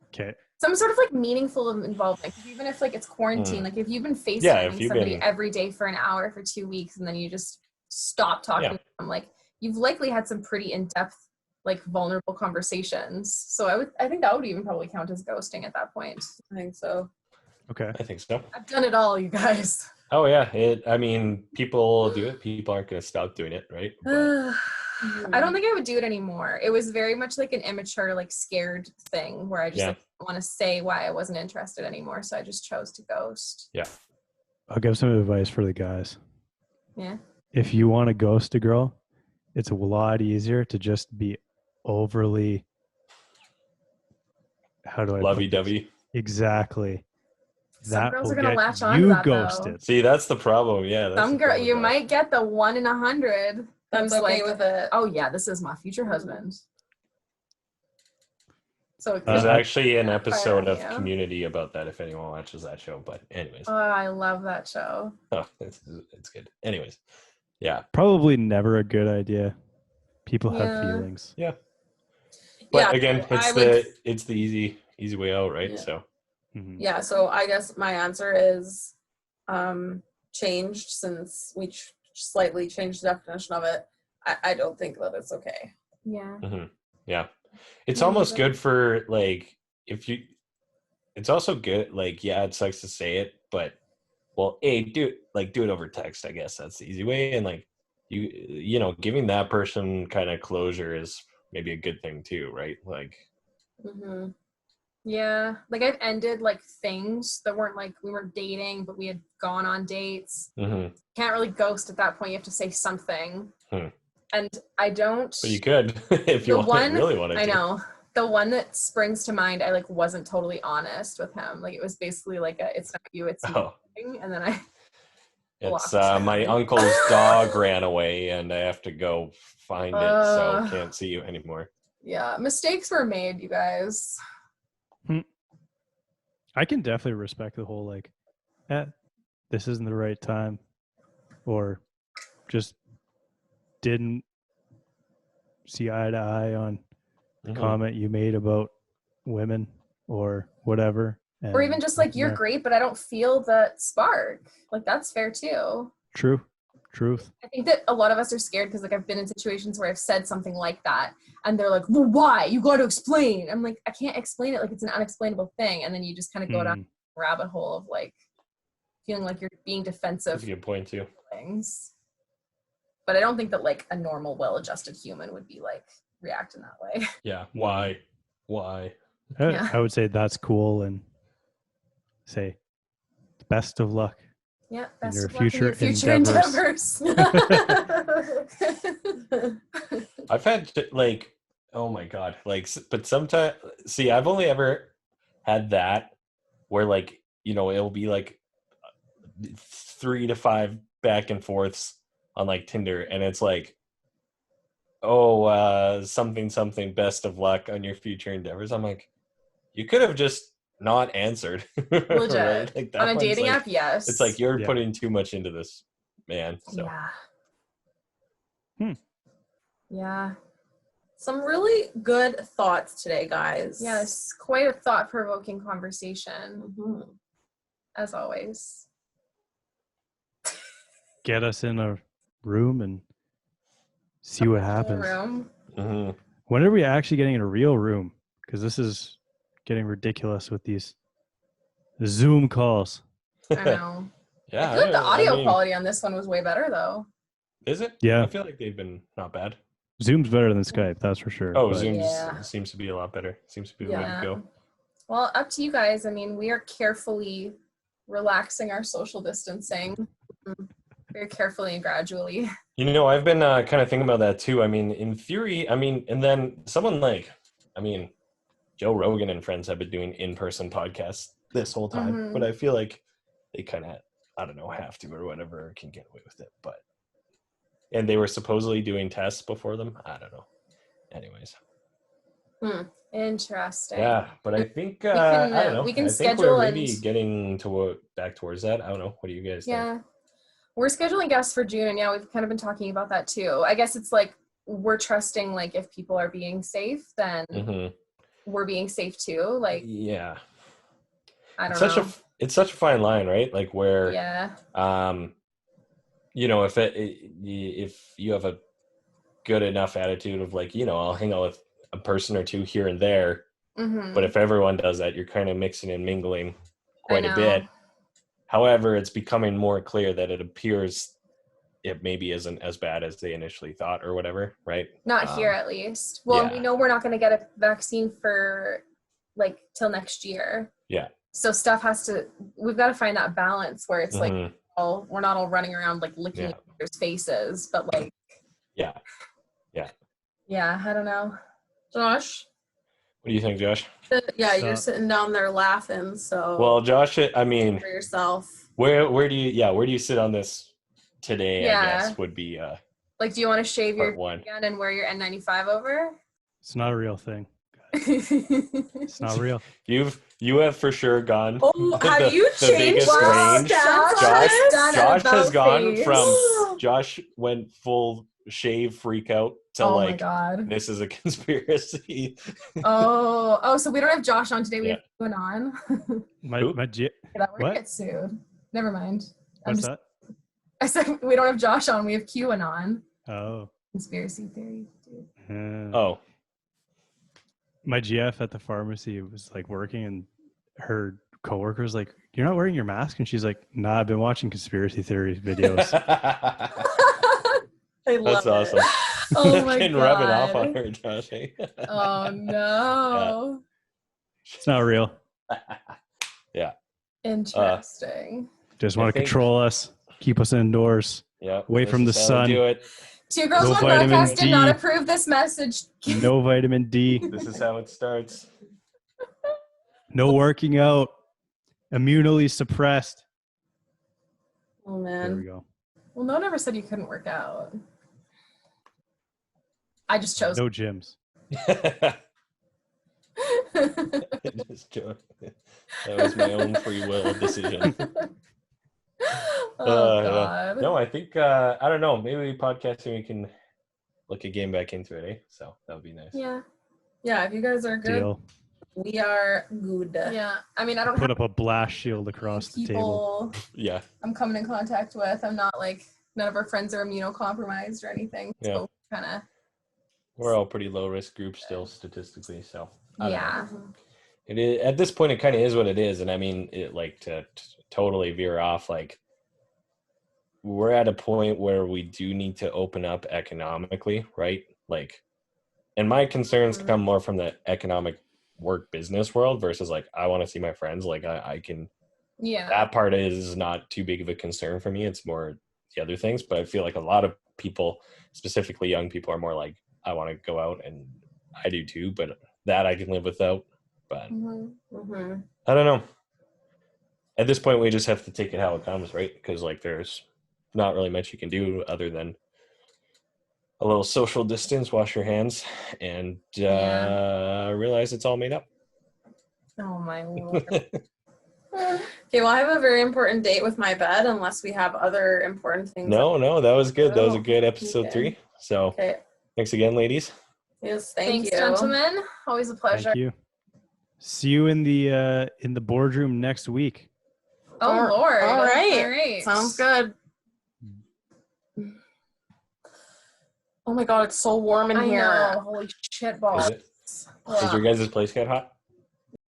Speaker 4: Okay.
Speaker 3: Some sort of like meaningful involvement. 'Cause even if like it's quarantine, like if you've been FaceTiming
Speaker 2: Yeah, if you've
Speaker 3: somebody
Speaker 2: been-
Speaker 3: every day for an hour for 2 weeks and then you just stop talking to them, like you've likely had some pretty in-depth, like vulnerable conversations. So I think that would even probably count as ghosting at that point.
Speaker 1: I think so.
Speaker 4: Okay.
Speaker 2: I think so.
Speaker 3: I've done it all, you guys.
Speaker 2: Oh, yeah. I mean, people do it. People aren't going to stop doing it, right? But,
Speaker 3: I don't think I would do it anymore. It was very much like an immature, like scared thing where I just
Speaker 2: Yeah.
Speaker 3: like, want to say why I wasn't interested anymore. So I just chose to ghost.
Speaker 4: I'll give some advice for the guys.
Speaker 3: Yeah.
Speaker 4: If you want to ghost a girl, it's a lot easier to just be overly. How do I? put this?
Speaker 2: lovey-dovey.
Speaker 4: Exactly.
Speaker 3: Some girls
Speaker 4: will
Speaker 3: are gonna
Speaker 4: get
Speaker 3: latch on to
Speaker 4: you
Speaker 3: that, though.
Speaker 4: ghosted.
Speaker 2: See, that's the problem. Yeah. That's
Speaker 3: Some
Speaker 2: the
Speaker 3: girl,
Speaker 2: problem
Speaker 3: you
Speaker 2: with
Speaker 3: might get the 1 in 100.
Speaker 1: I'm
Speaker 3: That's
Speaker 1: okay
Speaker 3: like,
Speaker 1: with it.
Speaker 3: oh yeah, this is my future husband. So
Speaker 2: There's
Speaker 4: Uh,
Speaker 2: actually an episode of
Speaker 3: yeah.
Speaker 2: Community about that if anyone watches that show. But anyways,
Speaker 3: oh, I love that show.
Speaker 2: it's good. Anyways, yeah.
Speaker 4: Probably never a good idea. People have
Speaker 3: Yeah.
Speaker 4: feelings.
Speaker 2: Yeah. But
Speaker 1: Yeah,
Speaker 2: again,
Speaker 1: I would-
Speaker 2: it's the easy way out, right?
Speaker 1: Yeah.
Speaker 2: So
Speaker 4: Mhm.
Speaker 1: Yeah, so I guess my answer is changed since we slightly changed the definition of it. I don't think that it's okay.
Speaker 3: Yeah.
Speaker 2: yeah, it's
Speaker 3: Me
Speaker 2: almost
Speaker 3: neither.
Speaker 2: good for like if you. It's also good. Like, yeah, it sucks to say it, but well, do it over text. I guess that's the easy way, and like you know, giving that person kind of closure is maybe a good thing too, right? Like,
Speaker 1: Mm-hmm.
Speaker 3: Yeah. Like I've ended like things that weren't like we weren't dating, but we had gone on dates.
Speaker 2: but
Speaker 3: Can't really ghost at that point. You have to say something.
Speaker 2: Hmm.
Speaker 3: And I don't.
Speaker 2: you could if you really wanted to.
Speaker 3: I know. The one that springs to mind, I like wasn't totally honest with him. Like it was basically like it's not you, it's
Speaker 2: Oh,
Speaker 3: me. And then I
Speaker 2: it's
Speaker 3: blocked.
Speaker 2: my uncle's dog ran away, and I have to go find it, so can't see you anymore.
Speaker 3: yeah, mistakes were made, you guys.
Speaker 4: I can definitely respect the whole like, this isn't the right time, or just didn't see eye to eye on the
Speaker 2: Mhm.
Speaker 4: comment you made about women or whatever.
Speaker 3: Or even just like you're
Speaker 4: yeah.
Speaker 3: great, but I don't feel the spark. Like that's fair too.
Speaker 4: Truth.
Speaker 3: I think that a lot of us are scared because like I've been in situations where I've said something like that and they're like, well, why? You got to explain. I'm like, I can't explain it. Like it's an unexplainable thing. And then you just kind of go down a rabbit hole of like feeling like you're being defensive
Speaker 2: That's a good point too.
Speaker 3: for things. But I don't think that like a normal, well-adjusted human would be like reacting that way.
Speaker 2: Yeah. Why?
Speaker 3: Yeah.
Speaker 4: I would say that's cool and say best of luck.
Speaker 3: Yeah,
Speaker 4: In
Speaker 3: best
Speaker 4: your
Speaker 3: of luck in
Speaker 4: future
Speaker 3: your future
Speaker 4: endeavors.
Speaker 2: I've had like, oh my god, like, but sometimes, see, I've only ever had that where like, you know, it'll be like 3 to 5 back and forths on like Tinder, and it's like, oh, something, best of luck on your future endeavors. I'm like, you could have just not answered.
Speaker 3: Legit.
Speaker 2: Right? Like that
Speaker 3: On a
Speaker 2: one's
Speaker 3: dating
Speaker 2: like,
Speaker 3: app, yes.
Speaker 2: it's like you're
Speaker 4: Yeah.
Speaker 2: putting too much into this, man. So
Speaker 3: Yeah. Yeah.
Speaker 1: Some really good thoughts today, guys.
Speaker 3: Yes, quite a thought-provoking conversation,
Speaker 1: Mhm.
Speaker 3: as always.
Speaker 4: Get us in a room and see what
Speaker 3: In the
Speaker 4: happens.
Speaker 3: room.
Speaker 2: mhm.
Speaker 4: When are we actually getting in a real room? Because this is getting ridiculous with these Zoom calls.
Speaker 3: I know.
Speaker 2: Yeah,
Speaker 3: I feel like the audio
Speaker 2: mean,
Speaker 3: quality on this one was way better, though.
Speaker 2: is it?
Speaker 4: Yeah.
Speaker 2: I feel like they've been not bad.
Speaker 4: Zoom's better than Skype, that's for sure.
Speaker 2: Oh,
Speaker 4: but-
Speaker 2: Zoom
Speaker 3: Yeah.
Speaker 2: seems to be a lot better. Seems to be the way to
Speaker 3: Yeah.
Speaker 2: go.
Speaker 3: Well, up to you guys. I mean, we are carefully relaxing our social distancing. Very carefully and gradually.
Speaker 2: You know, I've been kind of thinking about that too. I mean, in theory, I mean, and then someone like, I mean, Joe Rogan and friends have been doing in-person podcasts this whole time,
Speaker 3: Mhm.
Speaker 2: but I feel like they kind of, I don't know, have to or whatever, can get away with it. But, and they were supposedly doing tests before them. I don't know. Anyways.
Speaker 3: Interesting.
Speaker 2: Yeah, but I think,
Speaker 3: can,
Speaker 2: I don't know.
Speaker 3: we can
Speaker 2: I think
Speaker 3: schedule
Speaker 2: we're maybe
Speaker 3: and-
Speaker 2: getting to back towards that. I don't know. What do you guys think?
Speaker 3: Yeah. We're scheduling guests for June, and yeah, we've kind of been talking about that too. I guess it's like we're trusting, like, if people are being safe, then we're being safe too. Like,
Speaker 2: Yeah.
Speaker 3: I don't
Speaker 2: It's
Speaker 3: know.
Speaker 2: it's such a fine line, right? Like where,
Speaker 3: Yeah.
Speaker 2: you know, if you have a good enough attitude of like, you know, I'll hang out with a person or two here and there, but if everyone does that, you're kind of mixing and mingling quite a bit. However, it's becoming more clear that it appears it maybe isn't as bad as they initially thought or whatever, right?
Speaker 3: Not here, at least. Well,
Speaker 2: yeah.
Speaker 3: we know we're not going to get a vaccine for like till next year.
Speaker 2: Yeah.
Speaker 3: So stuff we've got to find that balance where it's like, we're not all running around like licking each other's faces, but like,
Speaker 2: yeah,
Speaker 3: I don't know.
Speaker 1: Josh?
Speaker 2: What do you think, Josh?
Speaker 1: Yeah, you're sitting down there laughing, so.
Speaker 2: Well, Josh, I mean,
Speaker 1: for yourself.
Speaker 2: where do you sit on this today? I guess would be
Speaker 3: like, do you want to shave your
Speaker 2: one
Speaker 3: again and wear your N95 over?
Speaker 4: It's not a real thing. It's not real.
Speaker 2: You have for sure gone.
Speaker 1: Oh, have you
Speaker 2: the
Speaker 1: changed
Speaker 2: biggest range? Josh has gone from Josh went full shave freak out to
Speaker 3: my God.
Speaker 2: This is a conspiracy.
Speaker 3: So we don't have Josh on today. We have Q on.
Speaker 4: We're
Speaker 3: gonna get sued. Never mind.
Speaker 4: What's that?
Speaker 3: I said we don't have Josh on. We have QAnon.
Speaker 4: Oh.
Speaker 3: Conspiracy theory, dude.
Speaker 2: Oh.
Speaker 4: My GF at the pharmacy was like working, and her coworker was like, "You're not wearing your mask," and she's like, "Nah, I've been watching conspiracy theory videos."
Speaker 1: I love
Speaker 2: That's awesome.
Speaker 3: Oh my
Speaker 2: God.
Speaker 3: God.
Speaker 2: Rub it off on her, Josh.
Speaker 3: Oh no.
Speaker 4: It's not real.
Speaker 2: Yeah.
Speaker 3: Interesting.
Speaker 4: Just want to control us, keep us indoors, away from the sun.
Speaker 2: Do it.
Speaker 3: Two Girls,
Speaker 4: No
Speaker 3: One
Speaker 4: vitamin
Speaker 3: Podcast did
Speaker 4: D.
Speaker 3: not approve this message.
Speaker 4: No vitamin D.
Speaker 2: This is how it starts.
Speaker 4: No working out. Immunely suppressed.
Speaker 1: Oh,
Speaker 4: There we
Speaker 1: man.
Speaker 4: go.
Speaker 3: Well, no one ever said you couldn't work out. I just chose.
Speaker 4: No gyms.
Speaker 2: Just joking. That was my own free will decision.
Speaker 3: God.
Speaker 2: No, I think I don't know. Maybe podcasting we can look a game back into it, eh? So that would be nice.
Speaker 3: Yeah.
Speaker 1: Yeah, if you guys are good,
Speaker 4: Deal.
Speaker 1: we are good.
Speaker 3: Yeah. I mean, I don't
Speaker 4: Put
Speaker 3: have
Speaker 4: up a blast shield across the table.
Speaker 3: people
Speaker 2: Yeah.
Speaker 3: I'm coming in contact with. I'm not like, none of our friends are immunocompromised or anything. So kind of.
Speaker 2: We're all pretty low risk groups still statistically, so I don't know.
Speaker 3: Yeah.
Speaker 2: It is, at this point it kind of is what it is, and I mean it like to totally veer off, like we're at a point where we do need to open up economically, right? Like, and my concerns come more from the economic work business world versus like I want to see my friends. Like I can, that part is not too big of a concern for me. It's more the other things, but I feel like a lot of people, specifically young people, are more like I want to go out, and I do too, but that I can live without. But I don't know. At this point, we just have to take it how it comes, right? Because like there's not really much you can do other than a little social distance, wash your hands, and realize it's all made up.
Speaker 3: Oh my Lord.
Speaker 1: Okay, well, I have a very important date with my bed, unless we have other important things.
Speaker 2: No, that was good. That was a good episode 3. So thanks again, ladies.
Speaker 1: Yes,
Speaker 3: Thanks, gentlemen. Always a pleasure.
Speaker 4: Thank you. See you in the boardroom next week.
Speaker 3: Oh, Lord.
Speaker 1: All right.
Speaker 3: All right.
Speaker 1: Sounds good. Oh my God, it's so warm in here.
Speaker 3: I know. Holy shit balls.
Speaker 2: Is your guys' place get hot?